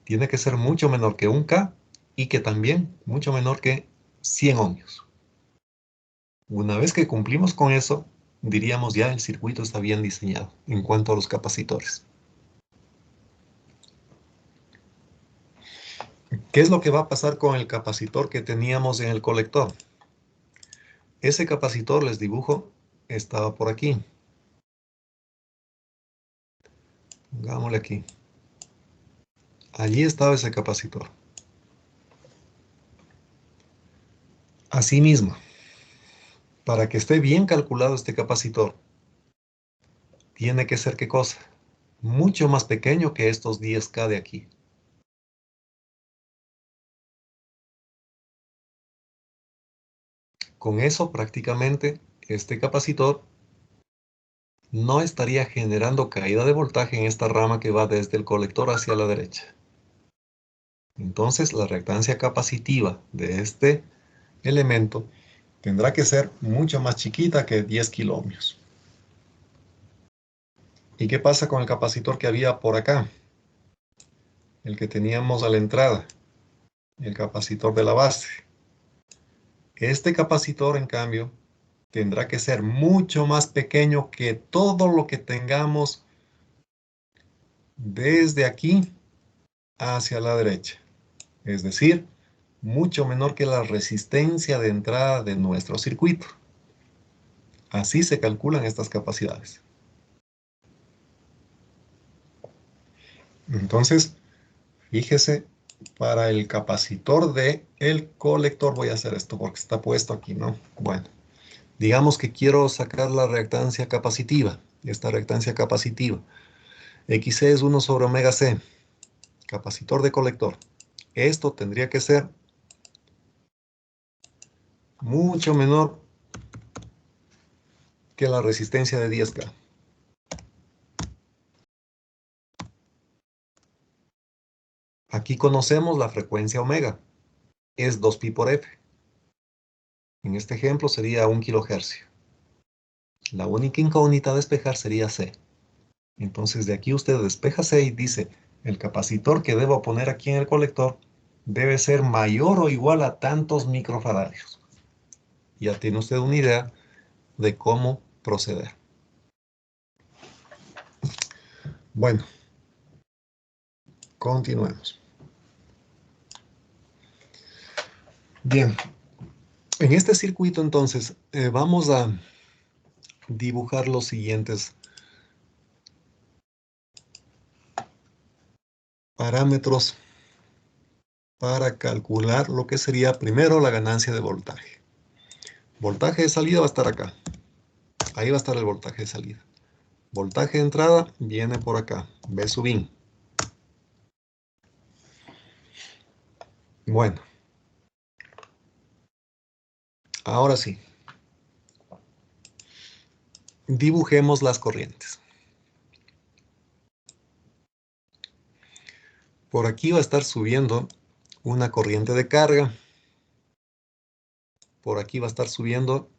tiene que ser mucho menor que 1K y que también mucho menor que 100 ohmios. Una vez que cumplimos con eso, diríamos ya el circuito está bien diseñado en cuanto a los capacitores. ¿Qué es lo que va a pasar con el capacitor que teníamos en el colector? Ese capacitor, les dibujo, estaba por aquí. Pongámosle aquí. Allí estaba ese capacitor. Asimismo, para que esté bien calculado este capacitor, tiene que ser, ¿qué cosa? Mucho más pequeño que estos 10K de aquí. Con eso, prácticamente, este capacitor no estaría generando caída de voltaje en esta rama que va desde el colector hacia la derecha. Entonces, la reactancia capacitiva de este elemento tendrá que ser mucho más chiquita que 10 kiloohmios. ¿Y qué pasa con el capacitor que había por acá? El que teníamos a la entrada, el capacitor de la base. Este capacitor, en cambio, tendrá que ser mucho más pequeño que todo lo que tengamos desde aquí hacia la derecha. Es decir, mucho menor que la resistencia de entrada de nuestro circuito. Así se calculan estas capacidades. Entonces, fíjese, para el capacitor del colector voy a hacer esto porque está puesto aquí, ¿no? Bueno, digamos que quiero sacar la reactancia capacitiva, esta reactancia capacitiva. XC es 1 sobre omega C, capacitor de colector. Esto tendría que ser mucho menor que la resistencia de 10K. Aquí conocemos la frecuencia omega, es 2pi por F. En este ejemplo sería 1 kilohercio. La única incógnita a despejar sería C. Entonces de aquí usted despeja C y dice, el capacitor que debo poner aquí en el colector debe ser mayor o igual a tantos microfaradios. Ya tiene usted una idea de cómo proceder. Bueno, continuemos. Bien, en este circuito entonces vamos a dibujar los siguientes parámetros para calcular lo que sería primero la ganancia de voltaje. Voltaje de salida va a estar acá. Ahí va a estar el voltaje de salida. Voltaje de entrada viene por acá. V sub in. Bueno. Ahora sí. Dibujemos las corrientes. Por aquí va a estar subiendo una corriente de carga. Por aquí va a estar subiendo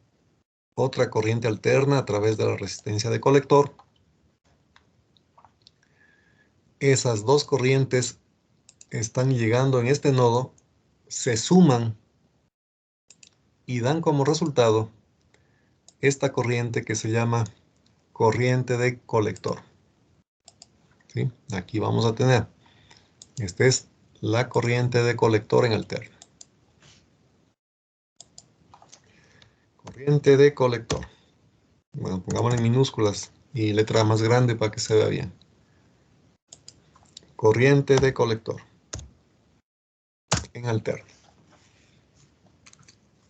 otra corriente alterna a través de la resistencia de colector. Esas dos corrientes están llegando en este nodo, se suman y dan como resultado esta corriente que se llama corriente de colector. ¿Sí? Aquí vamos a tener, esta es la corriente de colector en alterna. Corriente de colector. Bueno, pongámosle en minúsculas y letra más grande para que se vea bien. Corriente de colector en alterna.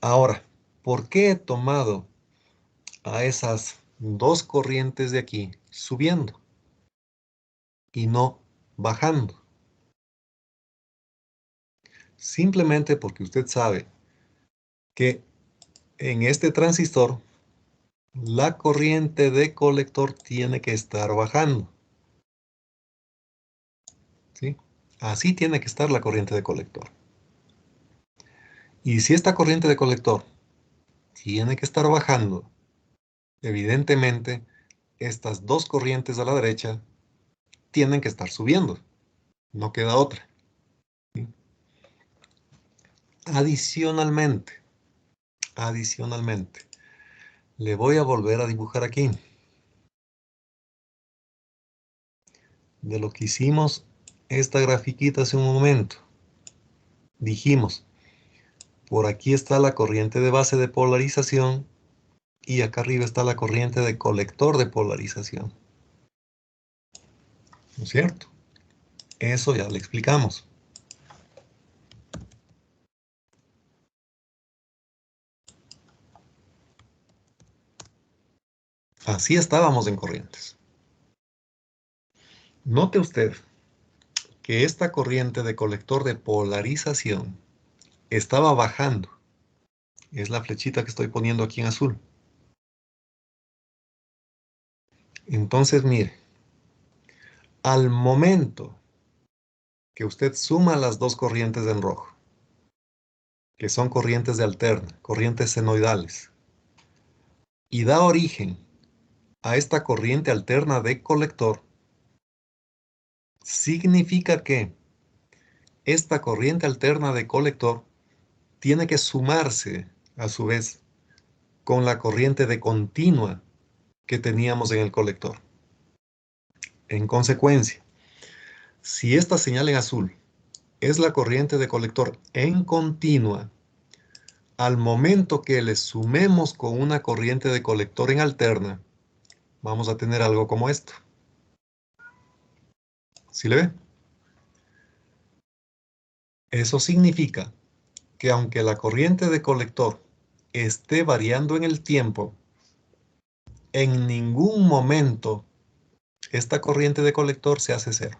Ahora, ¿por qué he tomado a esas dos corrientes de aquí subiendo y no bajando? Simplemente porque usted sabe que en este transistor la corriente de colector tiene que estar bajando. ¿Sí? Así tiene que estar la corriente de colector. Y si esta corriente de colector tiene que estar bajando, evidentemente estas dos corrientes a la derecha tienen que estar subiendo. No queda otra. ¿Sí? Adicionalmente, le voy a volver a dibujar aquí. De lo que hicimos esta grafiquita hace un momento. Dijimos, por aquí está la corriente de base de polarización y acá arriba está la corriente de colector de polarización. ¿No es cierto? Eso ya lo explicamos. Así estábamos en corrientes. Note usted que esta corriente de colector de polarización estaba bajando. Es la flechita que estoy poniendo aquí en azul. Entonces, mire, al momento que usted suma las dos corrientes en rojo, que son corrientes de alterna, corrientes senoidales, y da origen a esta corriente alterna de colector, significa que esta corriente alterna de colector tiene que sumarse, a su vez, con la corriente de continua que teníamos en el colector. En consecuencia, si esta señal en azul es la corriente de colector en continua, al momento que le sumemos con una corriente de colector en alterna, vamos a tener algo como esto. ¿Sí le ve? Eso significa que aunque la corriente de colector esté variando en el tiempo, en ningún momento esta corriente de colector se hace cero.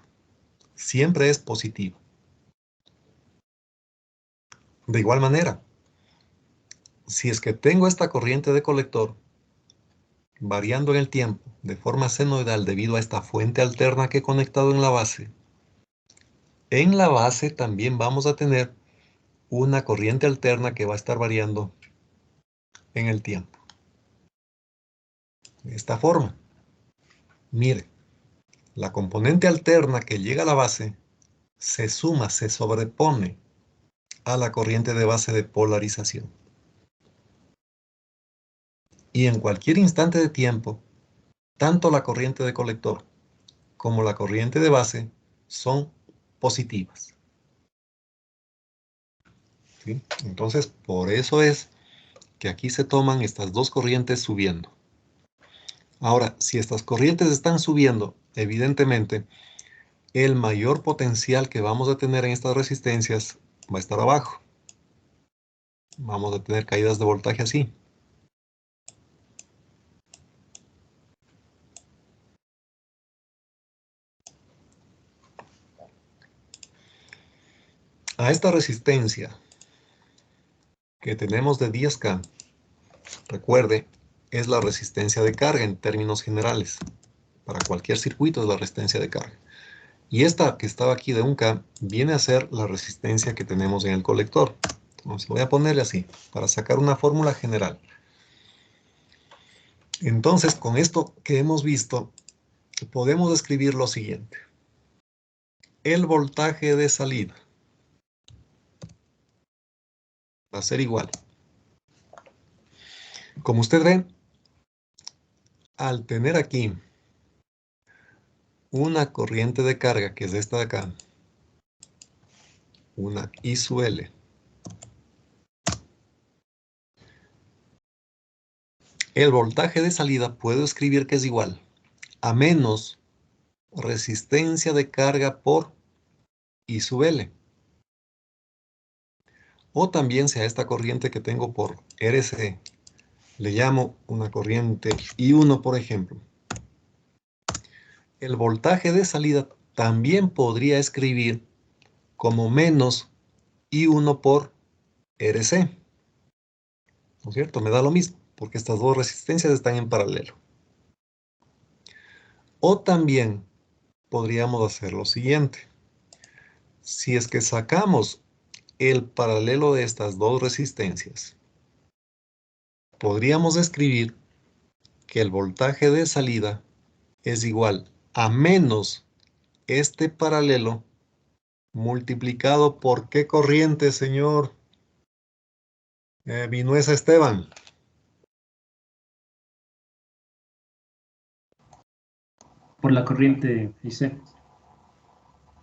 Siempre es positivo. De igual manera, si es que tengo esta corriente de colector variando en el tiempo de forma senoidal debido a esta fuente alterna que he conectado en la base también vamos a tener una corriente alterna que va a estar variando en el tiempo. de esta forma. Mire, la componente alterna que llega a la base se suma, se sobrepone a la corriente de base de polarización. Y en cualquier instante de tiempo, tanto la corriente de colector como la corriente de base son positivas. ¿Sí? Entonces, por eso es que aquí se toman estas dos corrientes subiendo. Ahora, si estas corrientes están subiendo, evidentemente, el mayor potencial que vamos a tener en estas resistencias va a estar abajo. Vamos a tener caídas de voltaje así. A esta resistencia que tenemos de 10K, recuerde, es la resistencia de carga en términos generales. Para cualquier circuito es la resistencia de carga. Y esta que estaba aquí de 1K viene a ser la resistencia que tenemos en el colector. Entonces voy a ponerle así, para sacar una fórmula general. Entonces, con esto que hemos visto, podemos escribir lo siguiente. El voltaje de salida va a ser igual. Como usted ve, al tener aquí una corriente de carga, que es esta de acá, una I sub L, el voltaje de salida puedo escribir que es igual a menos resistencia de carga por I sub L. O también si a esta corriente que tengo por RC le llamo una corriente I1, por ejemplo. El voltaje de salida también podría escribir como menos I1 por RC. ¿No es cierto? Me da lo mismo, porque estas dos resistencias están en paralelo. O también podríamos hacer lo siguiente. Si es que sacamos el paralelo de estas dos resistencias, podríamos escribir que el voltaje de salida es igual a menos este paralelo multiplicado por ¿qué corriente, señor Vinuesa Esteban? Por la corriente IC.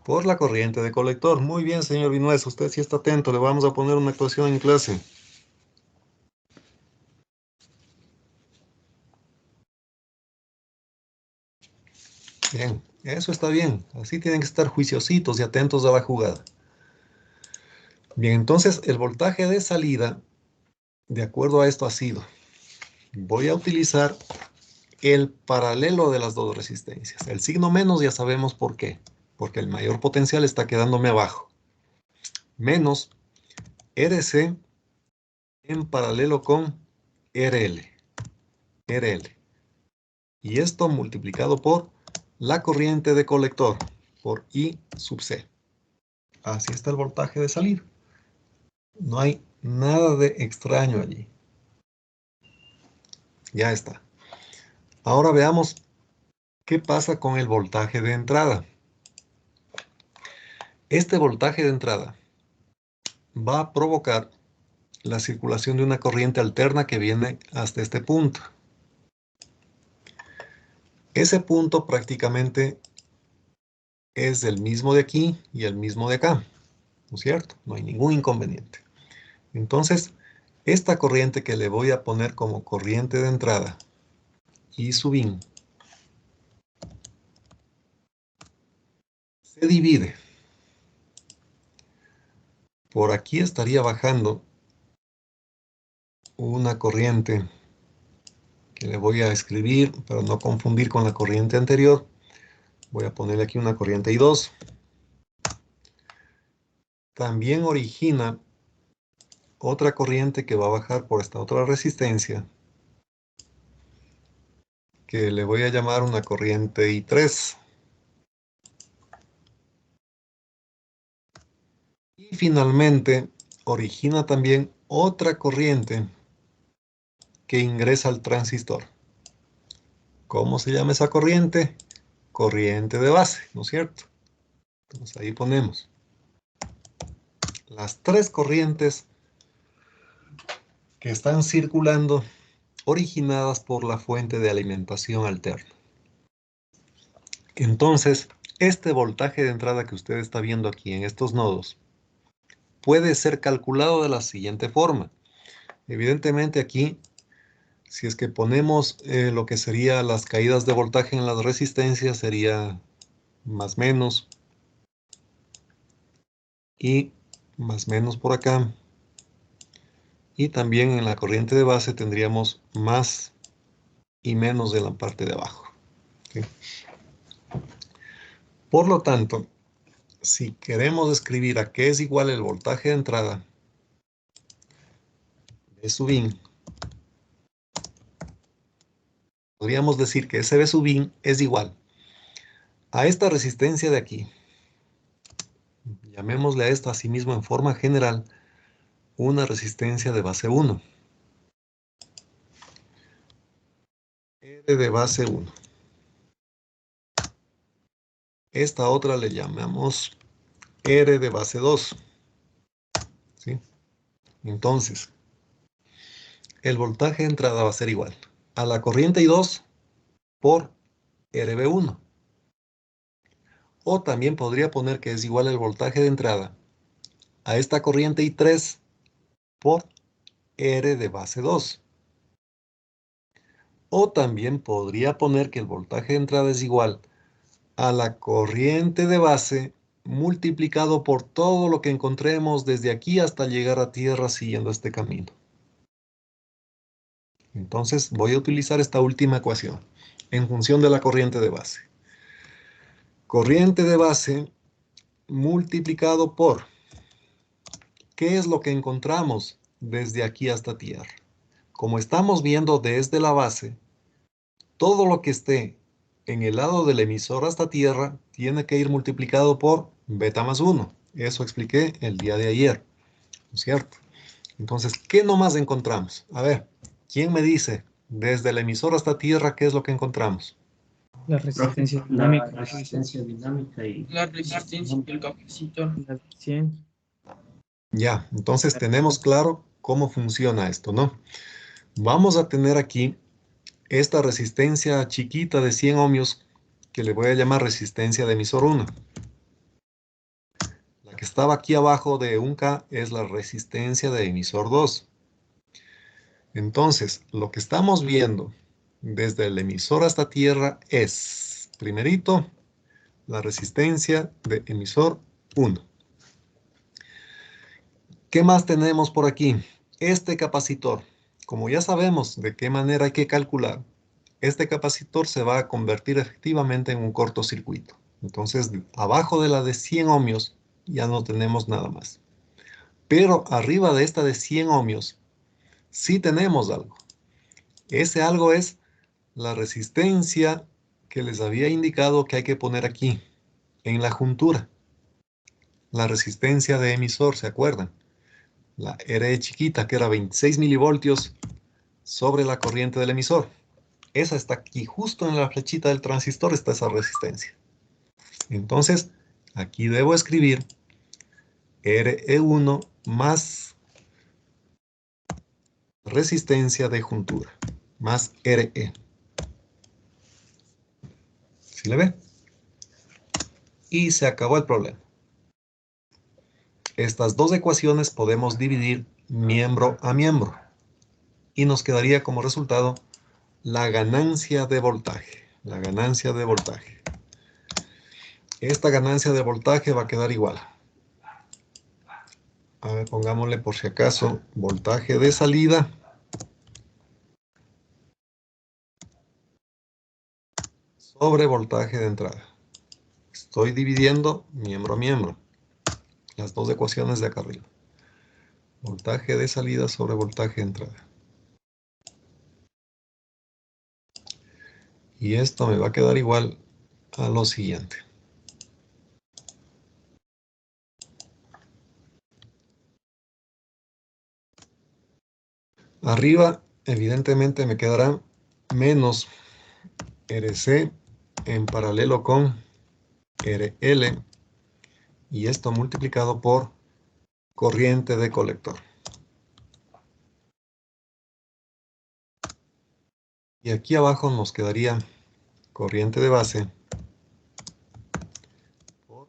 Por la corriente de colector. Muy bien, señor Vinuesa, usted sí está atento. Le vamos a poner una ecuación en clase. Bien, eso está bien. Así tienen que estar juiciositos y atentos a la jugada. Bien, entonces el voltaje de salida, de acuerdo a esto, ha sido. Voy a utilizar el paralelo de las dos resistencias. El signo menos ya sabemos por qué. Porque el mayor potencial está quedándome abajo. Menos RC en paralelo con RL. RL. Y esto multiplicado por la corriente de colector, por I sub C. Así está el voltaje de salida. No hay nada de extraño allí. Ya está. Ahora veamos qué pasa con el voltaje de entrada. Este voltaje de entrada va a provocar la circulación de una corriente alterna que viene hasta este punto. Ese punto prácticamente es el mismo de aquí y el mismo de acá, ¿no es cierto? No hay ningún inconveniente. Entonces, esta corriente que le voy a poner como corriente de entrada, I sub in, se divide. Por aquí estaría bajando una corriente que le voy a escribir para no confundir con la corriente anterior. Voy a ponerle aquí una corriente I2. También origina otra corriente que va a bajar por esta otra resistencia, que le voy a llamar una corriente I3. Y finalmente origina también otra corriente que ingresa al transistor. ¿Cómo se llama esa corriente? Corriente de base, ¿no es cierto? Entonces ahí ponemos las tres corrientes que están circulando originadas por la fuente de alimentación alterna. Entonces, este voltaje de entrada que usted está viendo aquí en estos nodos puede ser calculado de la siguiente forma. Evidentemente aquí, si es que ponemos lo que sería las caídas de voltaje en las resistencias, sería más menos y más menos por acá. Y también en la corriente de base tendríamos más y menos de la parte de abajo. ¿Okay? Por lo tanto, si queremos escribir a qué es igual el voltaje de entrada de sub in, podríamos decir que ese B sub in es igual a esta resistencia de aquí. Llamémosle a esto asimismo en forma general una resistencia de base 1. R de base 1. Esta otra le llamamos R de base 2. ¿Sí? Entonces, el voltaje de entrada va a ser igual a la corriente I2 por RB1. O también podría poner que es igual el voltaje de entrada a esta corriente I3 por R de base 2. O también podría poner que el voltaje de entrada es igual a la corriente de base multiplicado por todo lo que encontremos desde aquí hasta llegar a tierra siguiendo este camino. Entonces voy a utilizar esta última ecuación en función de la corriente de base. Corriente de base multiplicado por, ¿qué es lo que encontramos desde aquí hasta tierra? Como estamos viendo desde la base, todo lo que esté en el lado del emisor hasta tierra tiene que ir multiplicado por beta más 1. Eso expliqué el día de ayer, ¿no es cierto? Entonces, ¿qué nomás encontramos? A ver, ¿quién me dice desde el emisor hasta tierra qué es lo que encontramos? La resistencia dinámica. La resistencia dinámica y La resistencia del capacitor. Las 100. Ya, entonces tenemos claro cómo funciona esto, ¿no? Vamos a tener aquí esta resistencia chiquita de 100 ohmios que le voy a llamar resistencia de emisor 1. La que estaba aquí abajo de 1K es la resistencia de emisor 2. Entonces, lo que estamos viendo desde el emisor hasta tierra es, primerito, la resistencia de emisor 1. ¿Qué más tenemos por aquí? Este capacitor. Como ya sabemos de qué manera hay que calcular, este capacitor se va a convertir efectivamente en un cortocircuito. Entonces, abajo de la de 100 ohmios ya no tenemos nada más. Pero arriba de esta de 100 ohmios sí tenemos algo. Ese algo es la resistencia que les había indicado que hay que poner aquí, en la juntura. La resistencia de emisor, ¿se acuerdan? La RE chiquita, que era 26 milivoltios sobre la corriente del emisor. Esa está aquí, justo en la flechita del transistor está esa resistencia. Entonces, aquí debo escribir RE1 más resistencia de juntura, más RE. ¿Sí le ve? Y se acabó el problema. Estas dos ecuaciones podemos dividir miembro a miembro. Y nos quedaría como resultado la ganancia de voltaje. La ganancia de voltaje. Esta ganancia de voltaje va a quedar igual. A ver, pongámosle por si acaso voltaje de salida sobre voltaje de entrada. Estoy dividiendo miembro a miembro. Las dos ecuaciones de acá arriba. Voltaje de salida sobre voltaje de entrada. Y esto me va a quedar igual a lo siguiente. Arriba, evidentemente, me quedará menos RC en paralelo con RL y esto multiplicado por corriente de colector. Y aquí abajo nos quedaría corriente de base por...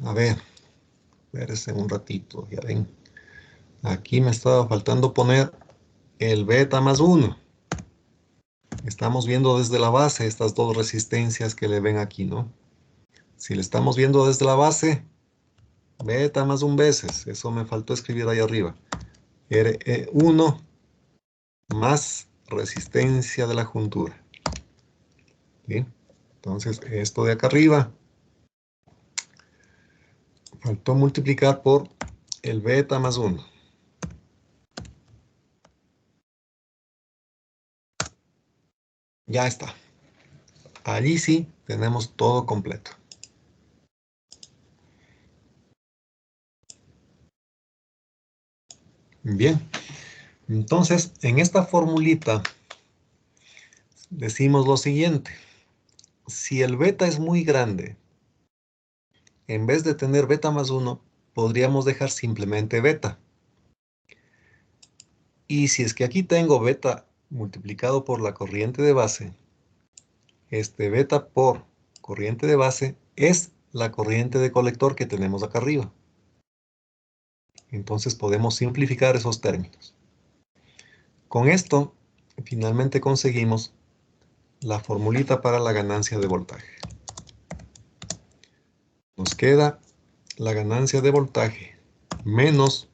A ver, espérense un ratito, ya ven. Aquí me estaba faltando poner el beta más 1. Estamos viendo desde la base estas dos resistencias que le ven aquí, ¿no? Si le estamos viendo desde la base, beta más 1 veces. Eso me faltó escribir ahí arriba. RE1 más resistencia de la juntura. ¿Sí? Entonces, esto de acá arriba faltó multiplicar por el beta más 1. Ya está. Allí sí tenemos todo completo. Bien. Entonces, en esta formulita decimos lo siguiente. Si el beta es muy grande, en vez de tener beta más 1, podríamos dejar simplemente beta. Y si es que aquí tengo beta multiplicado por la corriente de base, este beta por corriente de base es la corriente de colector que tenemos acá arriba. Entonces podemos simplificar esos términos. Con esto, finalmente conseguimos la formulita para la ganancia de voltaje. Nos queda la ganancia de voltaje menos,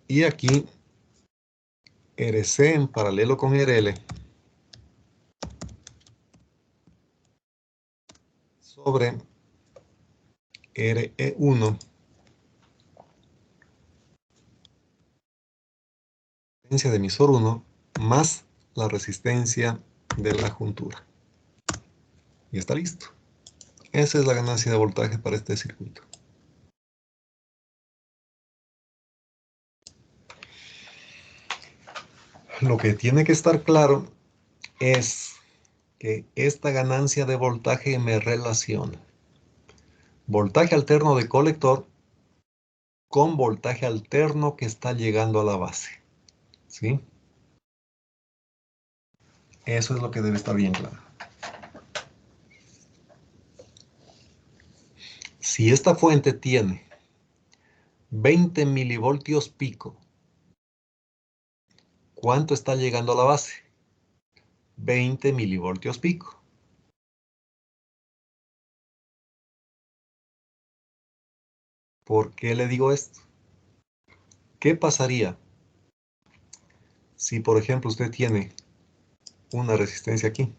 y aquí RC en paralelo con RL sobre RE1 resistencia de emisor 1 más la resistencia de la juntura. Y está listo. Esa es la ganancia de voltaje para este circuito. Lo que tiene que estar claro es que esta ganancia de voltaje me relaciona voltaje alterno de colector con voltaje alterno que está llegando a la base. ¿Sí? Eso es lo que debe estar bien claro. Si esta fuente tiene 20 milivoltios pico, ¿cuánto está llegando a la base? 20 milivoltios pico. ¿Por qué le digo esto? ¿Qué pasaría si, por ejemplo, usted tiene una resistencia aquí?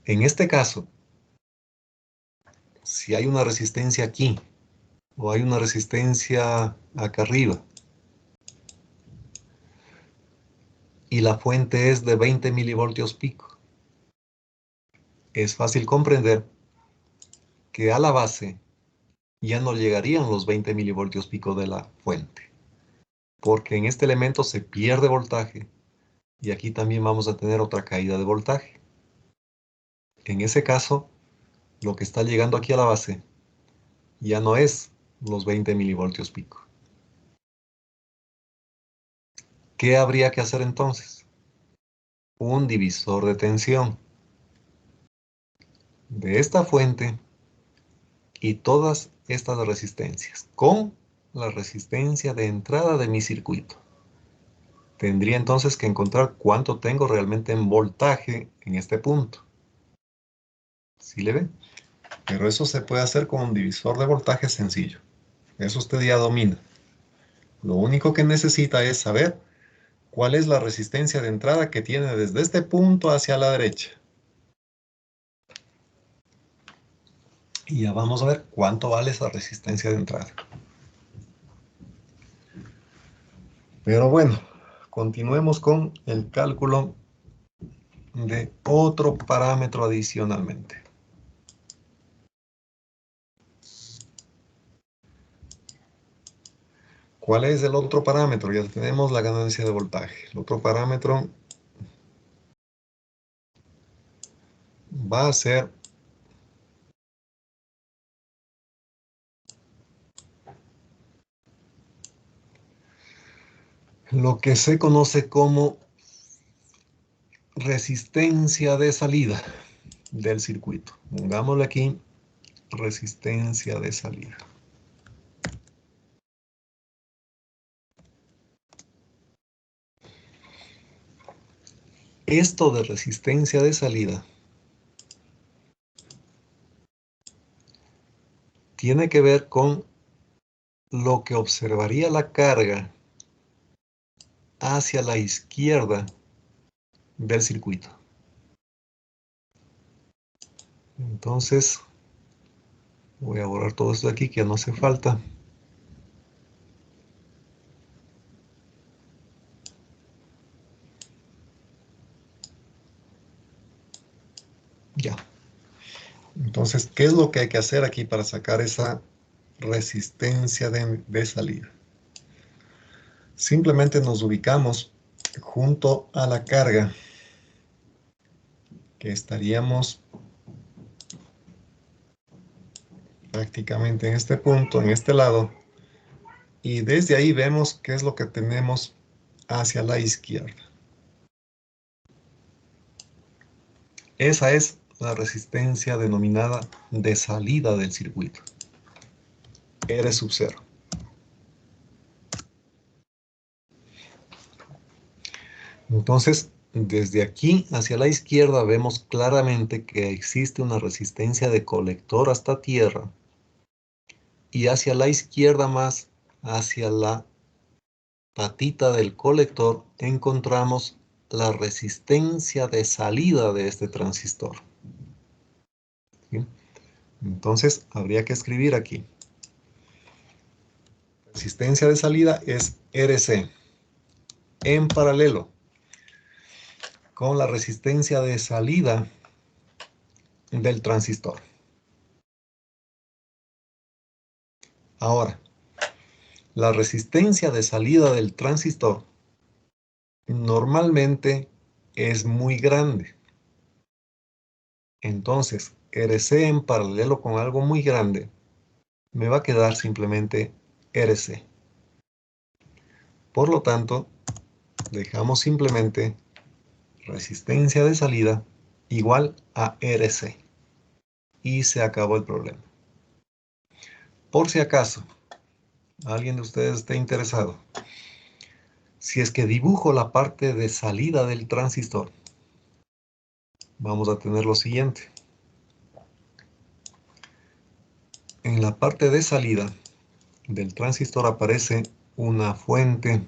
En este caso, si hay una resistencia aquí, o hay una resistencia acá arriba, y la fuente es de 20 milivoltios pico, es fácil comprender que a la base ya no llegarían los 20 milivoltios pico de la fuente, porque en este elemento se pierde voltaje, y aquí también vamos a tener otra caída de voltaje. En ese caso, lo que está llegando aquí a la base ya no es los 20 milivoltios pico. ¿Qué habría que hacer entonces? Un divisor de tensión de esta fuente y todas estas resistencias con la resistencia de entrada de mi circuito. Tendría entonces que encontrar cuánto tengo realmente en voltaje en este punto. ¿Sí le ven? Pero eso se puede hacer con un divisor de voltaje sencillo. Eso usted ya domina. Lo único que necesita es saber cuál es la resistencia de entrada que tiene desde este punto hacia la derecha. Y ya vamos a ver cuánto vale esa resistencia de entrada. Pero bueno, continuemos con el cálculo de otro parámetro adicionalmente. ¿Cuál es el otro parámetro? Ya tenemos la ganancia de voltaje. El otro parámetro va a ser lo que se conoce como resistencia de salida del circuito. Pongámosle aquí resistencia de salida. Esto de resistencia de salida tiene que ver con lo que observaría la carga hacia la izquierda del circuito. Entonces, voy a borrar todo esto de aquí que ya no hace falta. Ya. Entonces, ¿qué es lo que hay que hacer aquí para sacar esa resistencia de salida? Simplemente nos ubicamos junto a la carga que estaríamos prácticamente en este punto, en este lado, y desde ahí vemos qué es lo que tenemos hacia la izquierda. Esa es la resistencia denominada de salida del circuito. R sub 0. Entonces, desde aquí hacia la izquierda vemos claramente que existe una resistencia de colector hasta tierra. Y hacia la izquierda más, hacia la patita del colector, encontramos la resistencia de salida de este transistor. ¿Sí? Entonces, habría que escribir aquí. Resistencia de salida es RC. En paralelo con la resistencia de salida del transistor. Ahora, la resistencia de salida del transistor normalmente es muy grande. Entonces, RC en paralelo con algo muy grande me va a quedar simplemente RC. Por lo tanto, dejamos simplemente resistencia de salida igual a RC. Y se acabó el problema. Por si acaso, alguien de ustedes esté interesado, si es que dibujo la parte de salida del transistor, vamos a tener lo siguiente. En la parte de salida del transistor aparece una fuente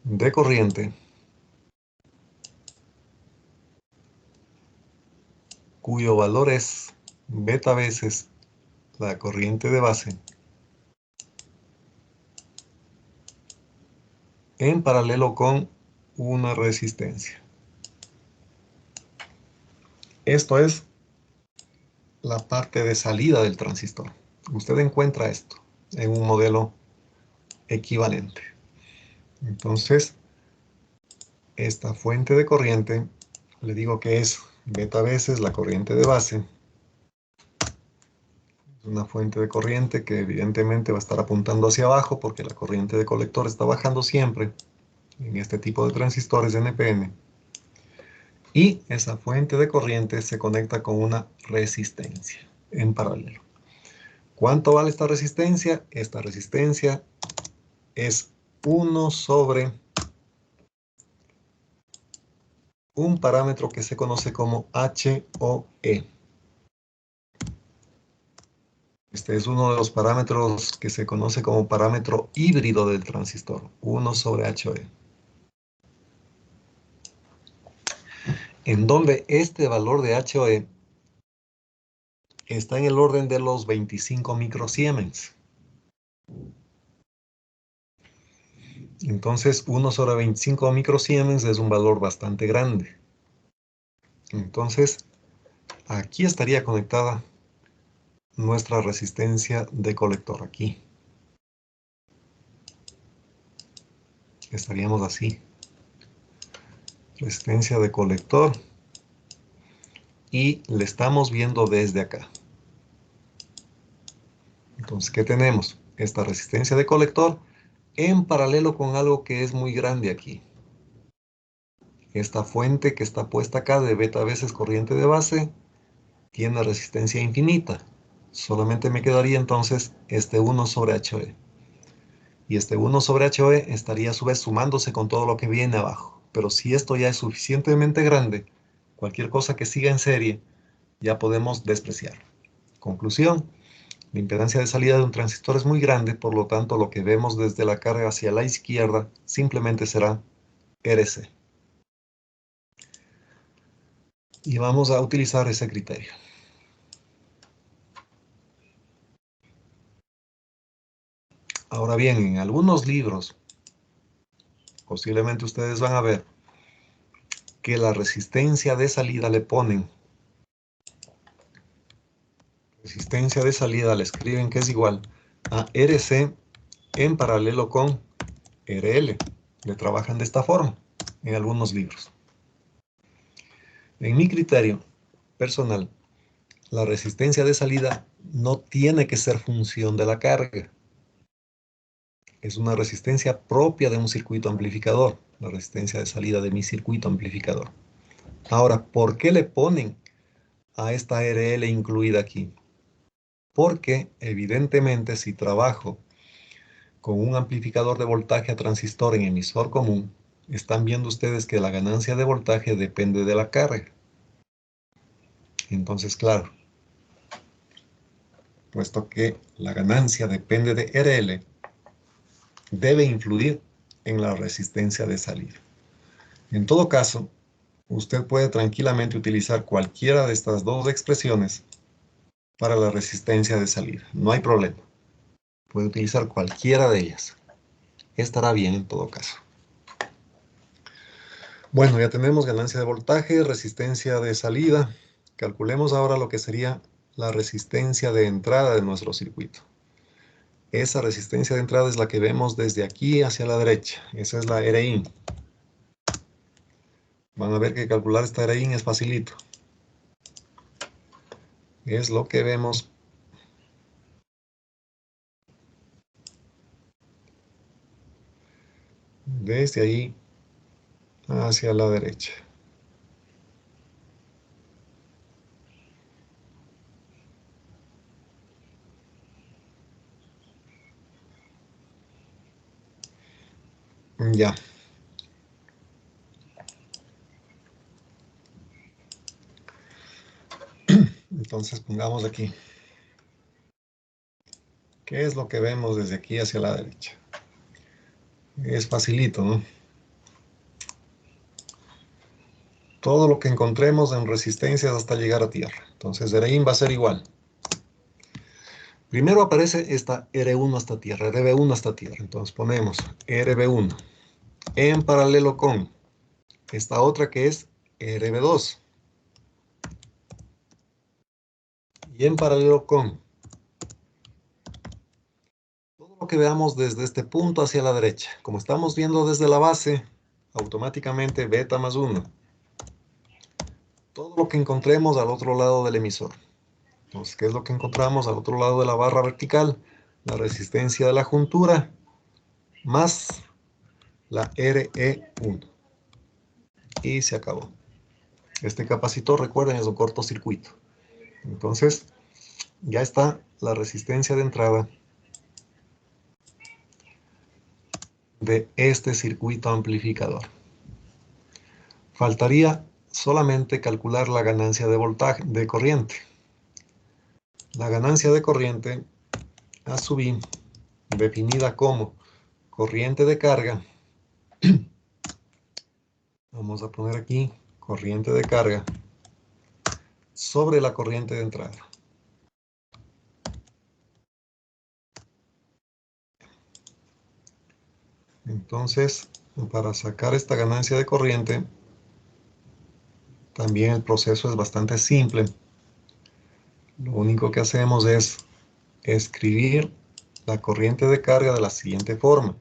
de corriente cuyo valor es beta veces la corriente de base en paralelo con una resistencia. Esto es la parte de salida del transistor. Usted encuentra esto en un modelo equivalente. Entonces, esta fuente de corriente, le digo que es beta veces la corriente de base. Es una fuente de corriente que evidentemente va a estar apuntando hacia abajo porque la corriente de colector está bajando siempre en este tipo de transistores NPN. Y esa fuente de corriente se conecta con una resistencia en paralelo. ¿Cuánto vale esta resistencia? Esta resistencia es 1 sobre un parámetro que se conoce como HOE. Este es uno de los parámetros que se conoce como parámetro híbrido del transistor, 1 sobre HOE. En donde este valor de HOE está en el orden de los 25 microsiemens. Entonces, 1 sobre 25 microsiemens es un valor bastante grande. Entonces, aquí estaría conectada nuestra resistencia de colector aquí. Estaríamos así. Resistencia de colector. Y le estamos viendo desde acá. Entonces, ¿qué tenemos? Esta resistencia de colector en paralelo con algo que es muy grande aquí. Esta fuente que está puesta acá de beta veces corriente de base tiene resistencia infinita. Solamente me quedaría entonces este 1 sobre HE. Y este 1 sobre HE estaría a su vez sumándose con todo lo que viene abajo. Pero si esto ya es suficientemente grande, cualquier cosa que siga en serie, ya podemos despreciar. Conclusión, la impedancia de salida de un transistor es muy grande, por lo tanto lo que vemos desde la carga hacia la izquierda simplemente será RC. Y vamos a utilizar ese criterio. Ahora bien, en algunos libros, posiblemente ustedes van a ver que la resistencia de salida le ponen. Resistencia de salida le escriben que es igual a RC en paralelo con RL. Le trabajan de esta forma en algunos libros. En mi criterio personal, la resistencia de salida no tiene que ser función de la carga. Es una resistencia propia de un circuito amplificador, la resistencia de salida de mi circuito amplificador. Ahora, ¿por qué le ponen a esta RL incluida aquí? Porque evidentemente si trabajo con un amplificador de voltaje a transistor en emisor común, están viendo ustedes que la ganancia de voltaje depende de la carga. Entonces, claro, puesto que la ganancia depende de RL, debe influir en la resistencia de salida. En todo caso, usted puede tranquilamente utilizar cualquiera de estas dos expresiones para la resistencia de salida. No hay problema. Puede utilizar cualquiera de ellas. Estará bien en todo caso. Bueno, ya tenemos ganancia de voltaje, resistencia de salida. Calculemos ahora lo que sería la resistencia de entrada de nuestro circuito. Esa resistencia de entrada es la que vemos desde aquí hacia la derecha. Esa es la RIN. Van a ver que calcular esta RIN es facilito. Es lo que vemos desde ahí hacia la derecha. Ya. Entonces pongamos aquí. ¿Qué es lo que vemos desde aquí hacia la derecha? Es facilito, ¿no? Todo lo que encontremos en resistencias hasta llegar a tierra. Entonces RIN va a ser igual. Primero aparece esta R1 hasta tierra, RB1 hasta tierra. Entonces ponemos RB1 en paralelo con esta otra que es RB2. Y en paralelo con todo lo que veamos desde este punto hacia la derecha. Como estamos viendo desde la base, automáticamente beta más 1. Todo lo que encontremos al otro lado del emisor. Entonces, ¿qué es lo que encontramos al otro lado de la barra vertical? La resistencia de la juntura más la RE1. Y se acabó. Este capacitor, recuerden, es un cortocircuito. Entonces, ya está la resistencia de entrada de este circuito amplificador. Faltaría solamente calcular la ganancia de voltaje, de corriente. La ganancia de corriente a sub I, definida como corriente de carga. Vamos a poner aquí corriente de carga sobre la corriente de entrada. Entonces, para sacar esta ganancia de corriente, también el proceso es bastante simple. Lo único que hacemos es escribir la corriente de carga de la siguiente forma.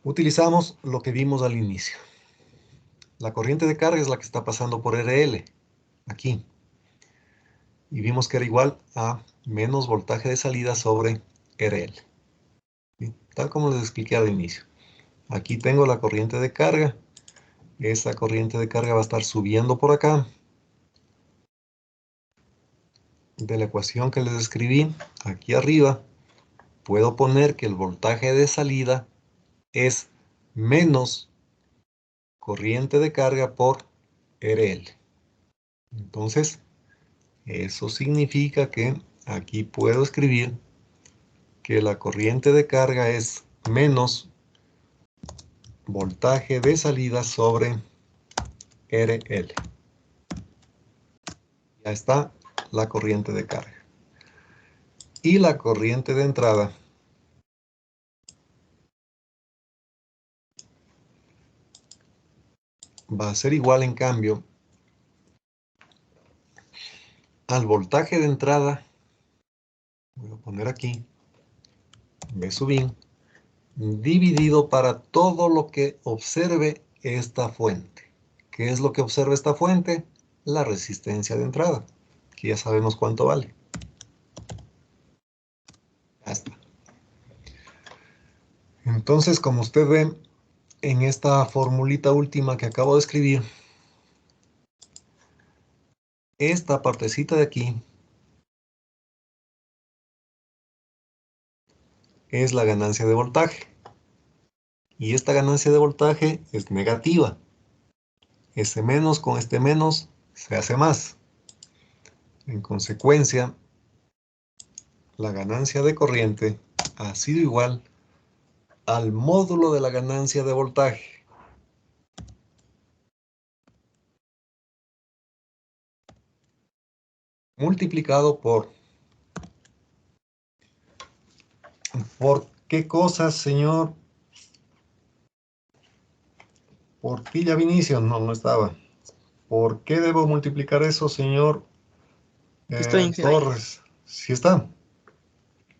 Utilizamos lo que vimos al inicio. La corriente de carga es la que está pasando por RL, aquí. Y vimos que era igual a menos voltaje de salida sobre RL. ¿Sí? Tal como les expliqué al inicio. Aquí tengo la corriente de carga. Esa corriente de carga va a estar subiendo por acá. De la ecuación que les escribí, aquí arriba, puedo poner que el voltaje de salida es menos corriente de carga por RL. Entonces, eso significa que aquí puedo escribir que la corriente de carga es menos voltaje de salida sobre RL. Ya está la corriente de carga. Y la corriente de entrada va a ser igual, en cambio, al voltaje de entrada, voy a poner aquí, B sub in, dividido para todo lo que observe esta fuente. ¿Qué es lo que observa esta fuente? La resistencia de entrada, que ya sabemos cuánto vale. Ya está. Entonces, como usted ve en esta formulita última que acabo de escribir, esta partecita de aquí es la ganancia de voltaje. Y esta ganancia de voltaje es negativa. Este menos con este menos se hace más. En consecuencia, la ganancia de corriente ha sido igual al módulo de la ganancia de voltaje. Multiplicado ¿por qué cosa, señor? ¿Por qué ya Vinicio? No, no estaba. ¿Por qué debo multiplicar eso, señor Estoy ingeniero. Torres? ¿Sí está? A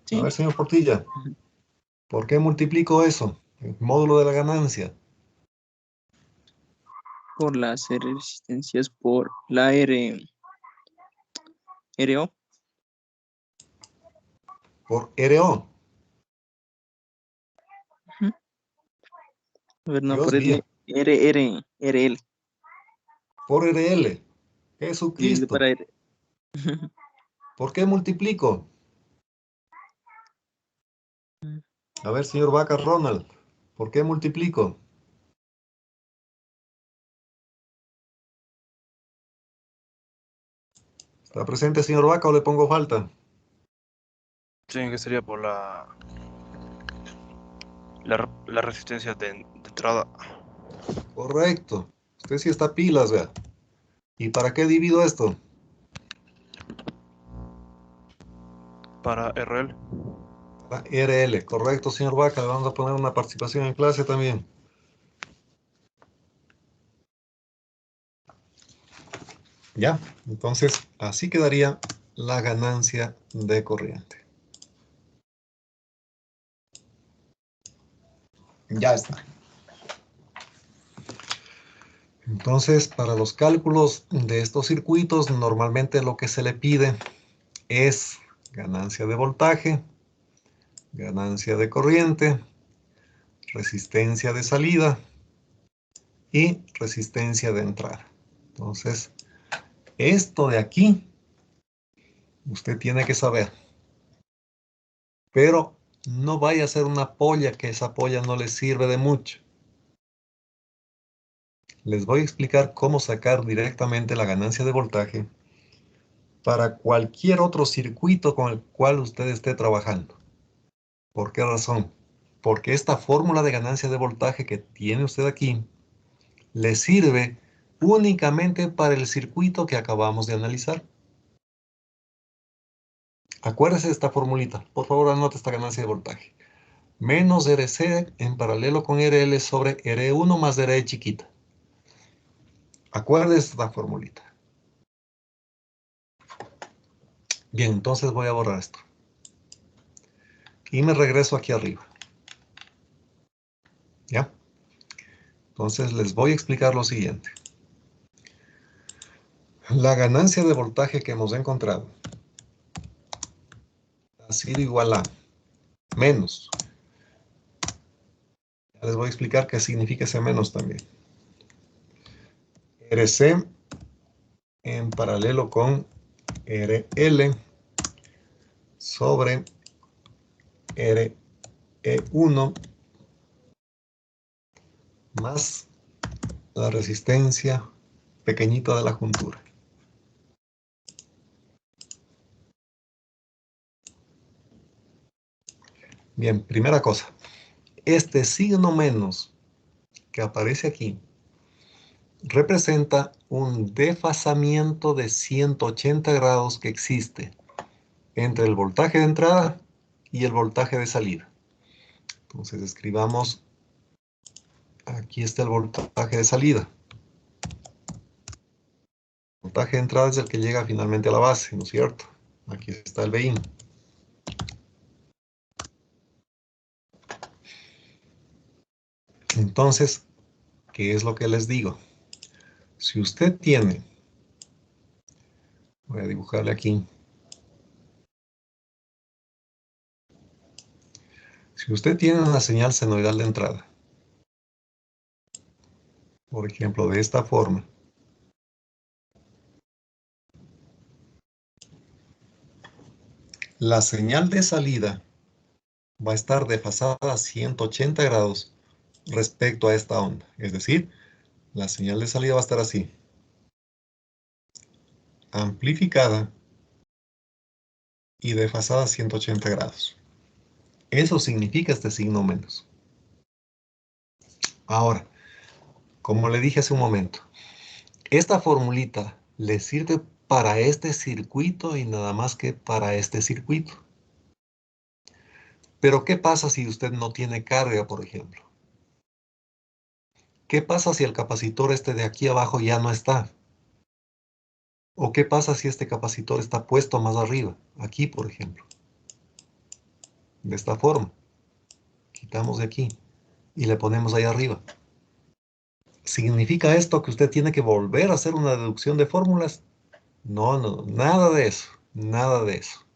Sí. ver, señor Portilla. ¿Por qué multiplico eso? El módulo de la ganancia. Por las resistencias por la RO. Por RO. A ver, no, Dios por mío. RL. Por RL. Dividido Jesucristo. para R. ¿Por qué multiplico? A ver, señor Vaca Ronald. ¿Por qué multiplico? ¿Está presente, señor Vaca, o le pongo falta? Sí, que sería por la resistencia de entrada. Correcto. Usted sí está pilas, vea. ¿Y para qué divido esto? Para RL. Para RL. Correcto, señor Vaca. Le vamos a poner una participación en clase también. Ya. Entonces, así quedaría la ganancia de corriente. Ya está. Entonces, para los cálculos de estos circuitos, normalmente lo que se le pide es ganancia de voltaje, ganancia de corriente, resistencia de salida y resistencia de entrada. Entonces, esto de aquí, usted tiene que saber. Pero no vaya a ser una polla, que esa polla no le sirve de mucho. Les voy a explicar cómo sacar directamente la ganancia de voltaje para cualquier otro circuito con el cual usted esté trabajando. ¿Por qué razón? Porque esta fórmula de ganancia de voltaje que tiene usted aquí le sirve únicamente para el circuito que acabamos de analizar. Acuérdese de esta formulita. Por favor, anote esta ganancia de voltaje. Menos RC en paralelo con RL sobre R1 más RE chiquita. Acuérdese de esta formulita. Bien, entonces voy a borrar esto. Y me regreso aquí arriba. ¿Ya? Entonces les voy a explicar lo siguiente. La ganancia de voltaje que hemos encontrado ha sido igual a menos. Ya les voy a explicar qué significa ese menos también. RC en paralelo con RL sobre RE1 más la resistencia pequeñita de la juntura. Bien, primera cosa. Este signo menos que aparece aquí representa un desfasamiento de 180 grados que existe entre el voltaje de entrada y el voltaje de salida. Entonces escribamos, aquí está el voltaje de salida. El voltaje de entrada es el que llega finalmente a la base, ¿no es cierto? Aquí está el Bin. Entonces, ¿qué es lo que les digo? Si usted tiene, voy a dibujarle aquí. Si usted tiene una señal senoidal de entrada, por ejemplo, de esta forma, la señal de salida va a estar desfasada a 180 grados respecto a esta onda. Es decir, la señal de salida va a estar así. Amplificada y desfasada a 180 grados. Eso significa este signo menos. Ahora, como le dije hace un momento, esta formulita le sirve para este circuito y nada más que para este circuito. Pero ¿qué pasa si usted no tiene carga, por ejemplo? ¿Qué pasa si el capacitor este de aquí abajo ya no está? ¿O qué pasa si este capacitor está puesto más arriba? Aquí, por ejemplo. De esta forma. Quitamos de aquí y le ponemos ahí arriba. ¿Significa esto que usted tiene que volver a hacer una deducción de fórmulas? No, nada de eso. Nada de eso.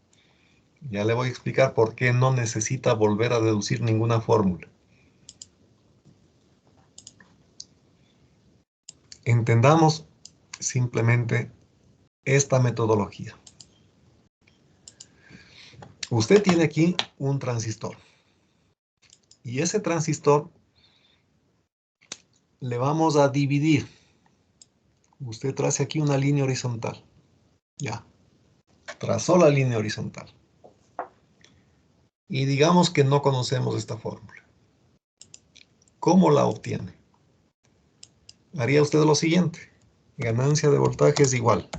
Ya le voy a explicar por qué no necesita volver a deducir ninguna fórmula. Entendamos simplemente esta metodología. Usted tiene aquí un transistor. Y ese transistor le vamos a dividir. Usted trace aquí una línea horizontal. Ya. Trazó la línea horizontal. Y digamos que no conocemos esta fórmula. ¿Cómo la obtiene? Haría usted lo siguiente. Ganancia de voltaje es igual.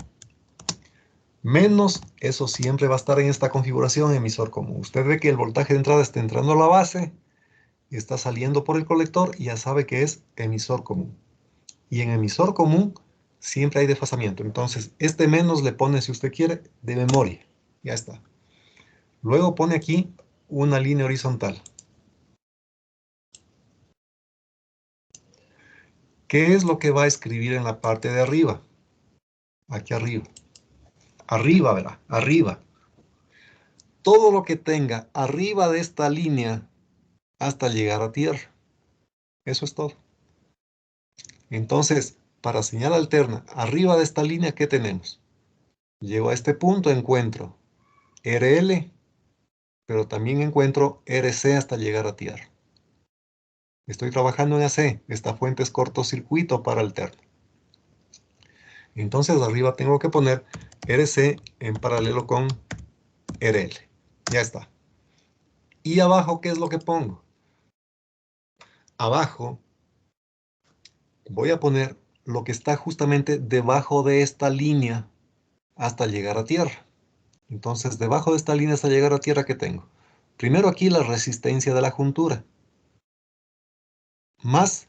Menos, eso siempre va a estar en esta configuración emisor común. Usted ve que el voltaje de entrada está entrando a la base, está saliendo por el colector y ya sabe que es emisor común. Y en emisor común siempre hay desfasamiento. Entonces, este menos le pone, si usted quiere, de memoria. Ya está. Luego pone aquí una línea horizontal. ¿Qué es lo que va a escribir en la parte de arriba? Aquí arriba. Arriba, ¿verdad? Arriba. Todo lo que tenga arriba de esta línea hasta llegar a tierra. Eso es todo. Entonces, para señal alterna, arriba de esta línea, ¿qué tenemos? Llego a este punto, encuentro RL, pero también encuentro RC hasta llegar a tierra. Estoy trabajando en AC, esta fuente es cortocircuito para alterno. Entonces arriba tengo que poner RC en paralelo con RL. Ya está. ¿Y abajo qué es lo que pongo? Abajo voy a poner lo que está justamente debajo de esta línea hasta llegar a tierra. Entonces, debajo de esta línea hasta llegar a tierra, ¿qué tengo? Primero aquí la resistencia de la juntura, más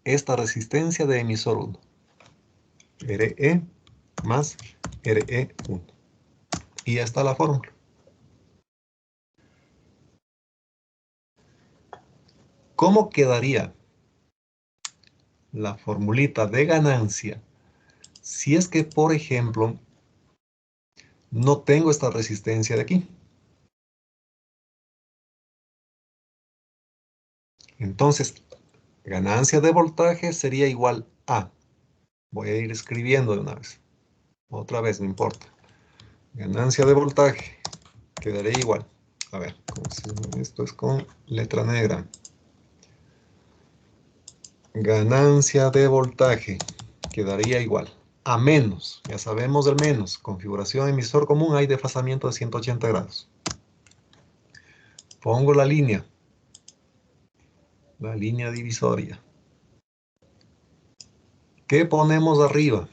esta resistencia de emisor 1. RE más RE1. Y ya está la fórmula. ¿Cómo quedaría la formulita de ganancia si es que, por ejemplo, no tengo esta resistencia de aquí? Entonces, ganancia de voltaje sería igual a, voy a ir escribiendo de una vez, otra vez, no importa. Ganancia de voltaje quedaría igual. A ver, ¿cómo se llama? Esto es con letra negra. Ganancia de voltaje quedaría igual a menos, ya sabemos del menos, configuración emisor común, hay desfasamiento de 180 grados. Pongo la línea divisoria. ¿Qué ponemos arriba?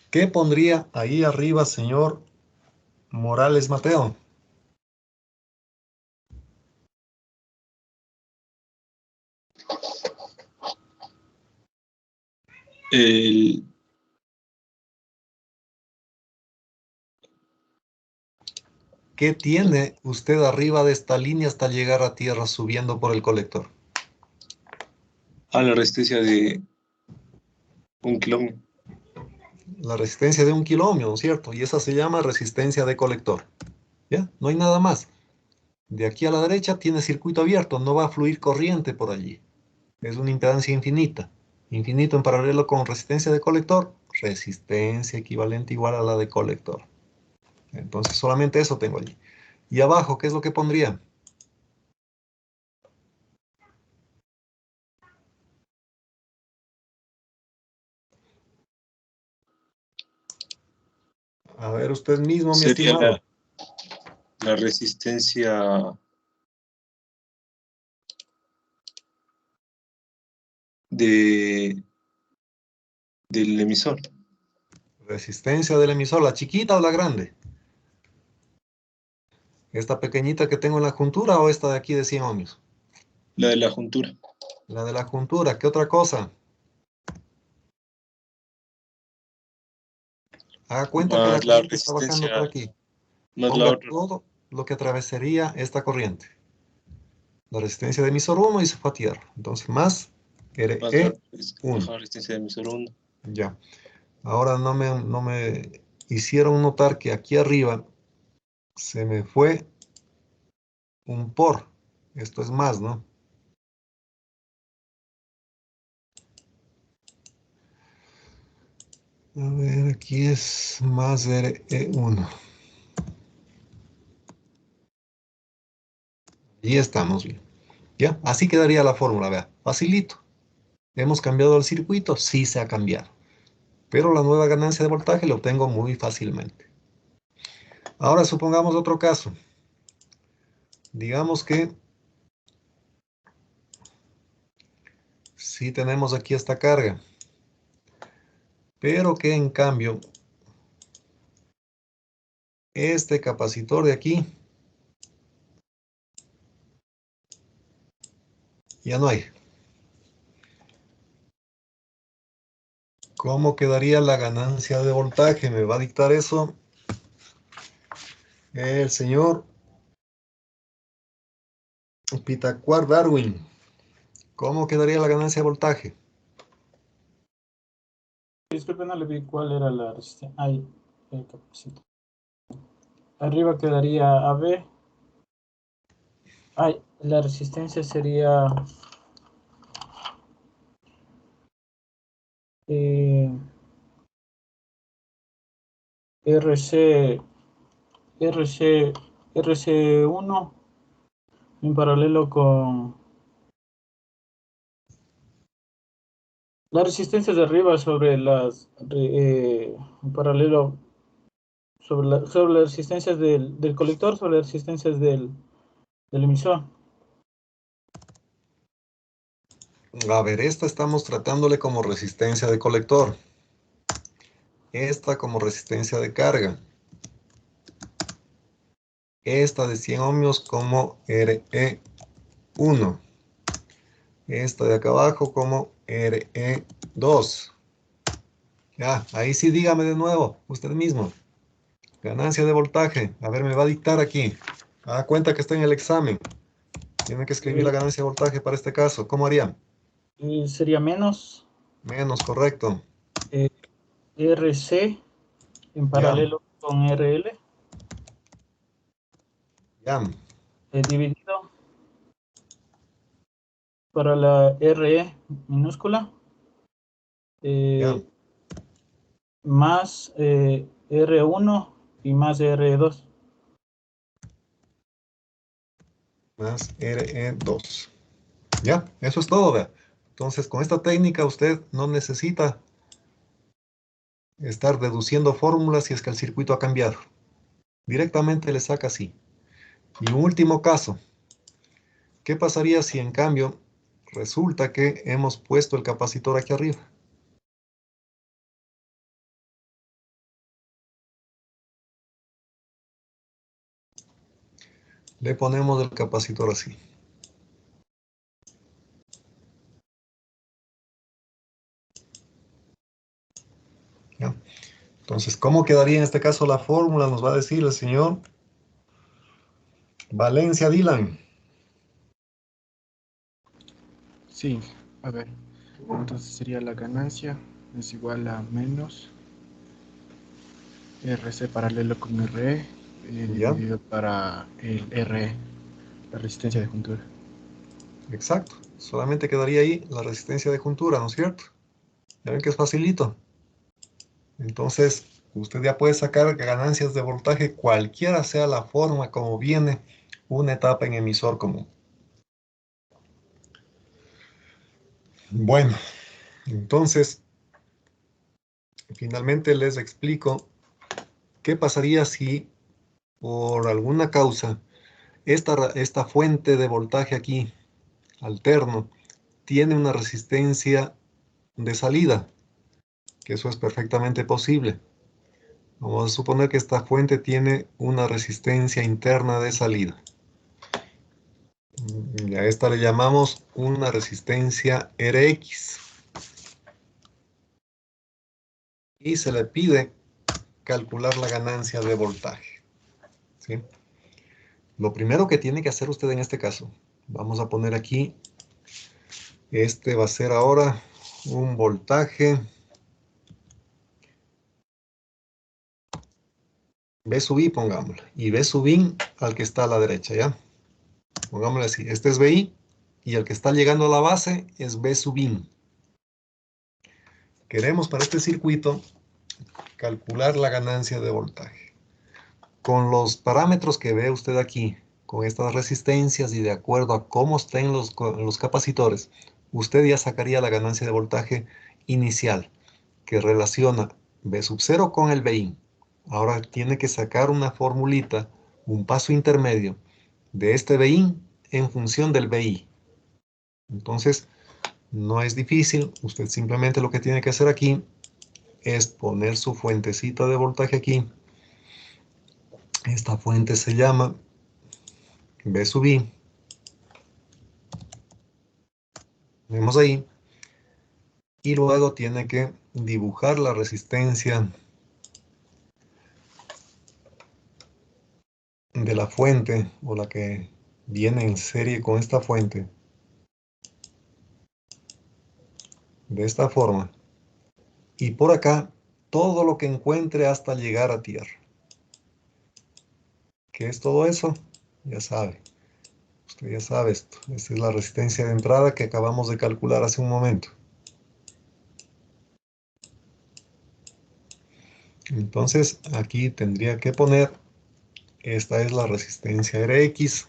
¿Qué pondría ahí arriba, señor Morales Mateo? ¿Qué tiene usted arriba de esta línea hasta llegar a tierra subiendo por el colector? La resistencia de 1 kilómetro. La resistencia de 1 kilómetro, ¿no es cierto? Y esa se llama resistencia de colector. ¿Ya? No hay nada más. De aquí a la derecha tiene circuito abierto, no va a fluir corriente por allí. Es una impedancia infinita. Infinito en paralelo con resistencia de colector, resistencia equivalente igual a la de colector. Entonces solamente eso tengo allí. Y abajo, ¿qué es lo que pondría? A ver, usted mismo, mi Sería estimado. la resistencia del emisor. Resistencia del emisor, ¿la chiquita o la grande? ¿Esta pequeñita que tengo en la juntura o esta de aquí de 100 ohmios? La de la juntura. La de la juntura, ¿qué otra cosa? Haga cuenta que la Más la corriente está bajando por resistencia, aquí. más la Ponga otra. todo lo que atravesaría esta corriente. La resistencia de emisor 1 y se fue a tierra. Entonces, más Más la RE1. resistencia de emisor 1. Ya. Ahora no me hicieron notar que aquí arriba se me fue un por. Esto es más, ¿no? A ver, aquí es más RE1. Y estamos bien. ¿Ya? Así quedaría la fórmula, vea. Facilito. ¿Hemos cambiado el circuito? Sí se ha cambiado. Pero la nueva ganancia de voltaje la obtengo muy fácilmente. Ahora supongamos otro caso. Digamos que sí tenemos aquí esta carga, pero que en cambio este capacitor de aquí ya no hay. ¿Cómo quedaría la ganancia de voltaje? Me va a dictar eso el señor Pitacuar Darwin. ¿Cómo quedaría la ganancia de voltaje? Disculpe, no le vi cuál era la resistencia. Ahí, el capacitor. Arriba quedaría AB. Ay, la resistencia sería RC, RC1 en paralelo con la resistencia de arriba sobre las en paralelo sobre las resistencias del colector sobre las resistencias del emisor. A ver, esta estamos tratándole como resistencia de colector. Esta como resistencia de carga. Esta de 100 ohmios como RE1. Esta de acá abajo como RE2. Ya, ahí sí dígame de nuevo, usted mismo. Ganancia de voltaje. A ver, me va a dictar aquí. Da cuenta que está en el examen. Tiene que escribir la ganancia de voltaje para este caso. ¿Cómo harían? Sería menos Menos, correcto. RC en paralelo con RL Ya. dividido para la RE minúscula Ya. más R1 y más R2. Más RE2. Ya, eso es todo, vea. Entonces, con esta técnica usted no necesita estar deduciendo fórmulas si es que el circuito ha cambiado. Directamente le saca así. Y un último caso. ¿Qué pasaría si en cambio resulta que hemos puesto el capacitor aquí arriba? Le ponemos el capacitor así. ¿Ya? Entonces, ¿cómo quedaría en este caso la fórmula? Nos va a decir el señor Valencia Dylan. Sí, a ver. Entonces sería la ganancia es igual a menos RC paralelo con RE dividido para el RE, la resistencia de juntura. Exacto. Solamente quedaría ahí la resistencia de juntura, ¿no es cierto? Ya ven que es facilito. Entonces, usted ya puede sacar ganancias de voltaje cualquiera sea la forma como viene una etapa en emisor común. Bueno, entonces, finalmente les explico qué pasaría si por alguna causa esta fuente de voltaje aquí, alterno, tiene una resistencia de salida, que eso es perfectamente posible. Vamos a suponer que esta fuente tiene una resistencia interna de salida. Y a esta le llamamos una resistencia Rx. Y se le pide calcular la ganancia de voltaje. ¿Sí? Lo primero que tiene que hacer usted en este caso, vamos a poner aquí, este va a ser ahora un voltaje B sub I, pongámosle. Y B sub I al que está a la derecha, ¿ya? Pongámosle así. Este es BI y el que está llegando a la base es B sub I. Queremos para este circuito calcular la ganancia de voltaje. Con los parámetros que ve usted aquí, con estas resistencias y de acuerdo a cómo estén los capacitores, usted ya sacaría la ganancia de voltaje inicial, que relaciona B sub 0 con el BI. Ahora tiene que sacar una formulita, un paso intermedio de este BI en función del BI. Entonces, no es difícil, usted simplemente lo que tiene que hacer aquí es poner su fuentecita de voltaje aquí. Esta fuente se llama B sub I. Vemos ahí. Y luego tiene que dibujar la resistencia de la fuente o la que viene en serie con esta fuente. De esta forma. Y por acá, todo lo que encuentre hasta llegar a tierra. ¿Qué es todo eso? Ya sabe. Usted ya sabe esto. Esta es la resistencia de entrada que acabamos de calcular hace un momento. Entonces, aquí tendría que poner, esta es la resistencia Rx.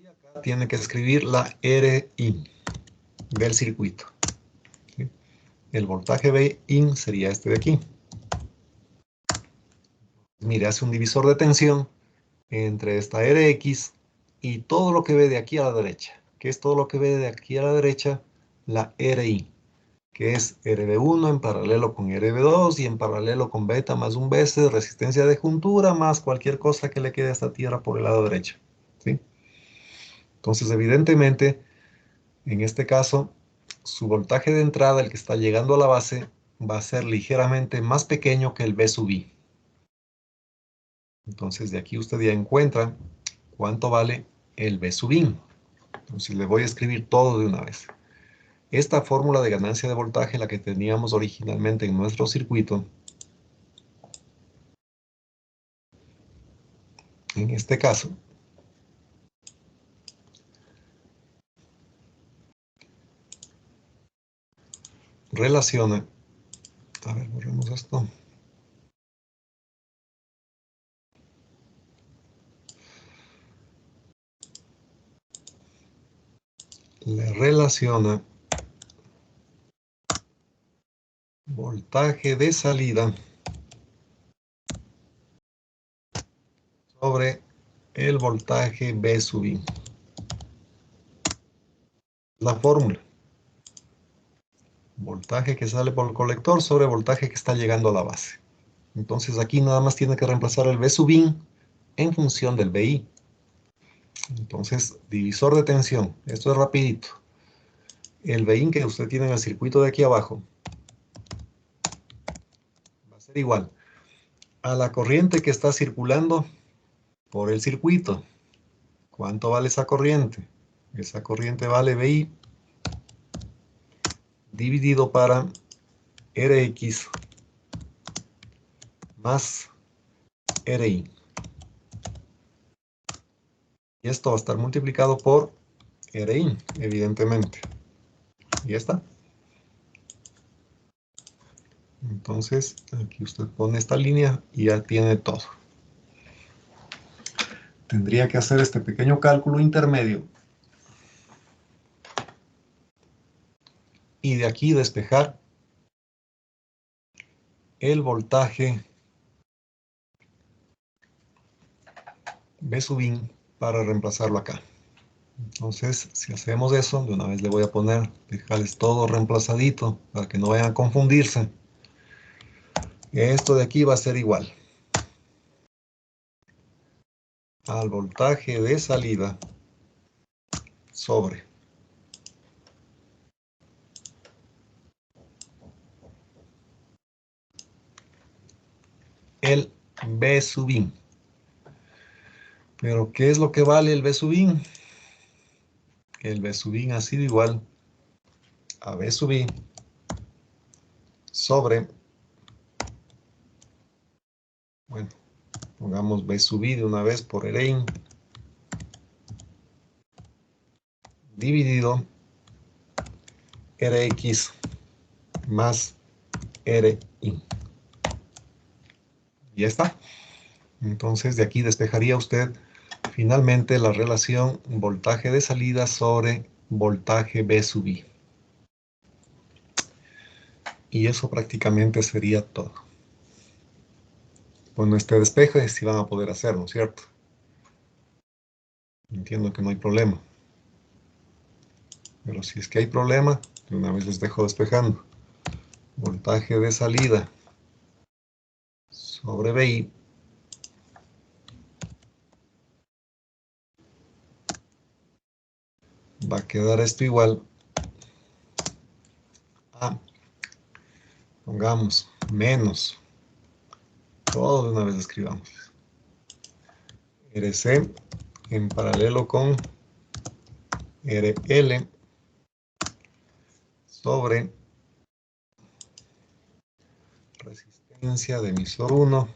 Y acá tiene que escribir la RI del circuito. ¿Sí? El voltaje BIN sería este de aquí. Mire, hace un divisor de tensión entre esta Rx y todo lo que ve de aquí a la derecha. ¿Qué es todo lo que ve de aquí a la derecha? La RI, que es RB1 en paralelo con RB2 y en paralelo con beta más un BC de resistencia de juntura más cualquier cosa que le quede a esta tierra por el lado derecho. ¿Sí? Entonces, evidentemente, en este caso, su voltaje de entrada, el que está llegando a la base, va a ser ligeramente más pequeño que el B sub I. Entonces de aquí usted ya encuentra cuánto vale el B sub I. Entonces le voy a escribir todo de una vez. Esta fórmula de ganancia de voltaje, la que teníamos originalmente en nuestro circuito, en este caso, relaciona, a ver, borremos esto. Le relaciona voltaje de salida sobre el voltaje B sub I. La fórmula. Voltaje que sale por el colector sobre voltaje que está llegando a la base. Entonces aquí nada más tiene que reemplazar el B sub I en función del BI. Entonces, divisor de tensión. Esto es rapidito. El BI que usted tiene en el circuito de aquí abajo va a ser igual a la corriente que está circulando por el circuito. ¿Cuánto vale esa corriente? Esa corriente vale BI dividido para Rx más RI. Y esto va a estar multiplicado por RI, evidentemente. Y ya está. Entonces, aquí usted pone esta línea y ya tiene todo. Tendría que hacer este pequeño cálculo intermedio. Y de aquí despejar el voltaje B sub I para reemplazarlo acá. Entonces, si hacemos eso, de una vez le voy a poner, dejarles todo reemplazadito para que no vayan a confundirse. Esto de aquí va a ser igual al voltaje de salida sobre el B sub I. Pero, ¿qué es lo que vale el B sub I? El B sub I ha sido igual a B sub I sobre, bueno, pongamos B sub I de una vez por RI dividido Rx más RI. Y ya está. Entonces de aquí despejaría usted finalmente la relación voltaje de salida sobre voltaje B sub I. Y eso prácticamente sería todo. Con este despeje sí van a poder hacerlo, ¿cierto? Entiendo que no hay problema. Pero si es que hay problema, de una vez les dejo despejando. Voltaje de salida sobre BI va a quedar esto igual a, pongamos, menos, todo de una vez escribamos, RC en paralelo con RL sobre resistencia de emisor 1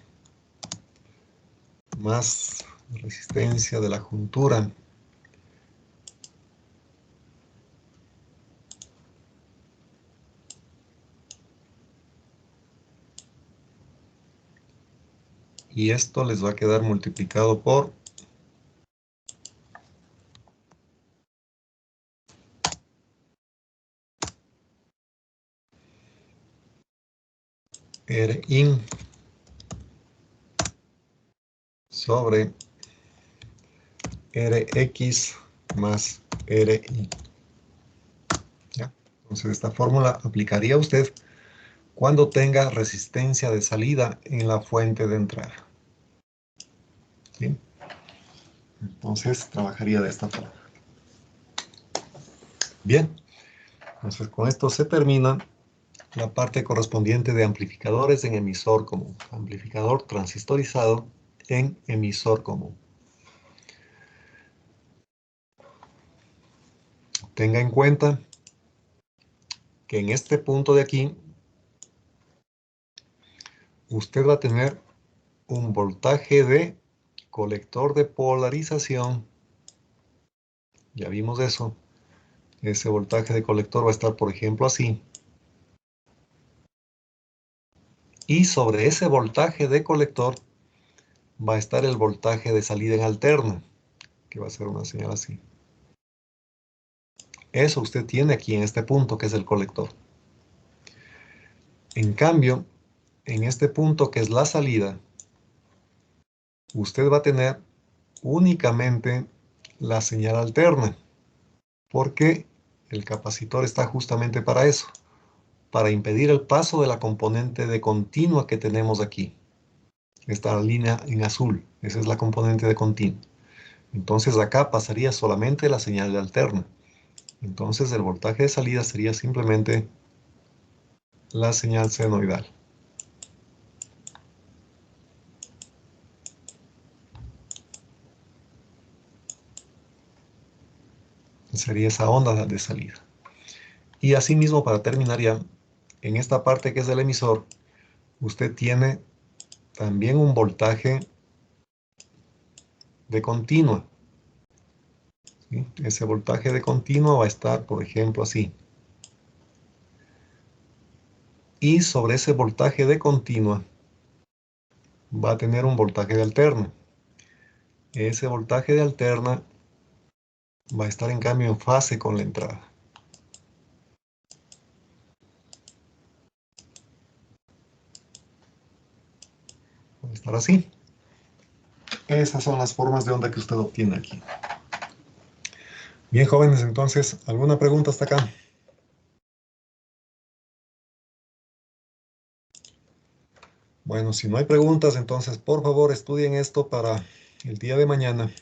más resistencia de la juntura y esto les va a quedar multiplicado por Rin sobre Rx más Ri. ¿Ya? Entonces esta fórmula aplicaría usted cuando tenga resistencia de salida en la fuente de entrada. ¿Sí? Entonces trabajaría de esta forma. Bien. Entonces, con esto se termina la parte correspondiente de amplificadores en emisor común. Amplificador transistorizado en emisor común. Tenga en cuenta que en este punto de aquí, usted va a tener un voltaje de colector de polarización. Ya vimos eso. Ese voltaje de colector va a estar, por ejemplo, así. Y sobre ese voltaje de colector va a estar el voltaje de salida en alterna, que va a ser una señal así. Eso usted tiene aquí en este punto, que es el colector. En cambio, en este punto, que es la salida, usted va a tener únicamente la señal alterna, porque el capacitor está justamente para eso, para impedir el paso de la componente de continua que tenemos aquí. Esta línea en azul, esa es la componente de continua. Entonces acá pasaría solamente la señal de alterna. Entonces el voltaje de salida sería simplemente la señal senoidal. Sería esa onda de salida. Y asimismo, para terminar ya, en esta parte que es del emisor, usted tiene también un voltaje de continua. ¿Sí? Ese voltaje de continua va a estar, por ejemplo, así. Y sobre ese voltaje de continua va a tener un voltaje de alterna. Ese voltaje de alterna va a estar en cambio en fase con la entrada. Va a estar así. Esas son las formas de onda que usted obtiene aquí. Bien, jóvenes, entonces, ¿alguna pregunta hasta acá? Bueno, si no hay preguntas, entonces, por favor, estudien esto para el día de mañana.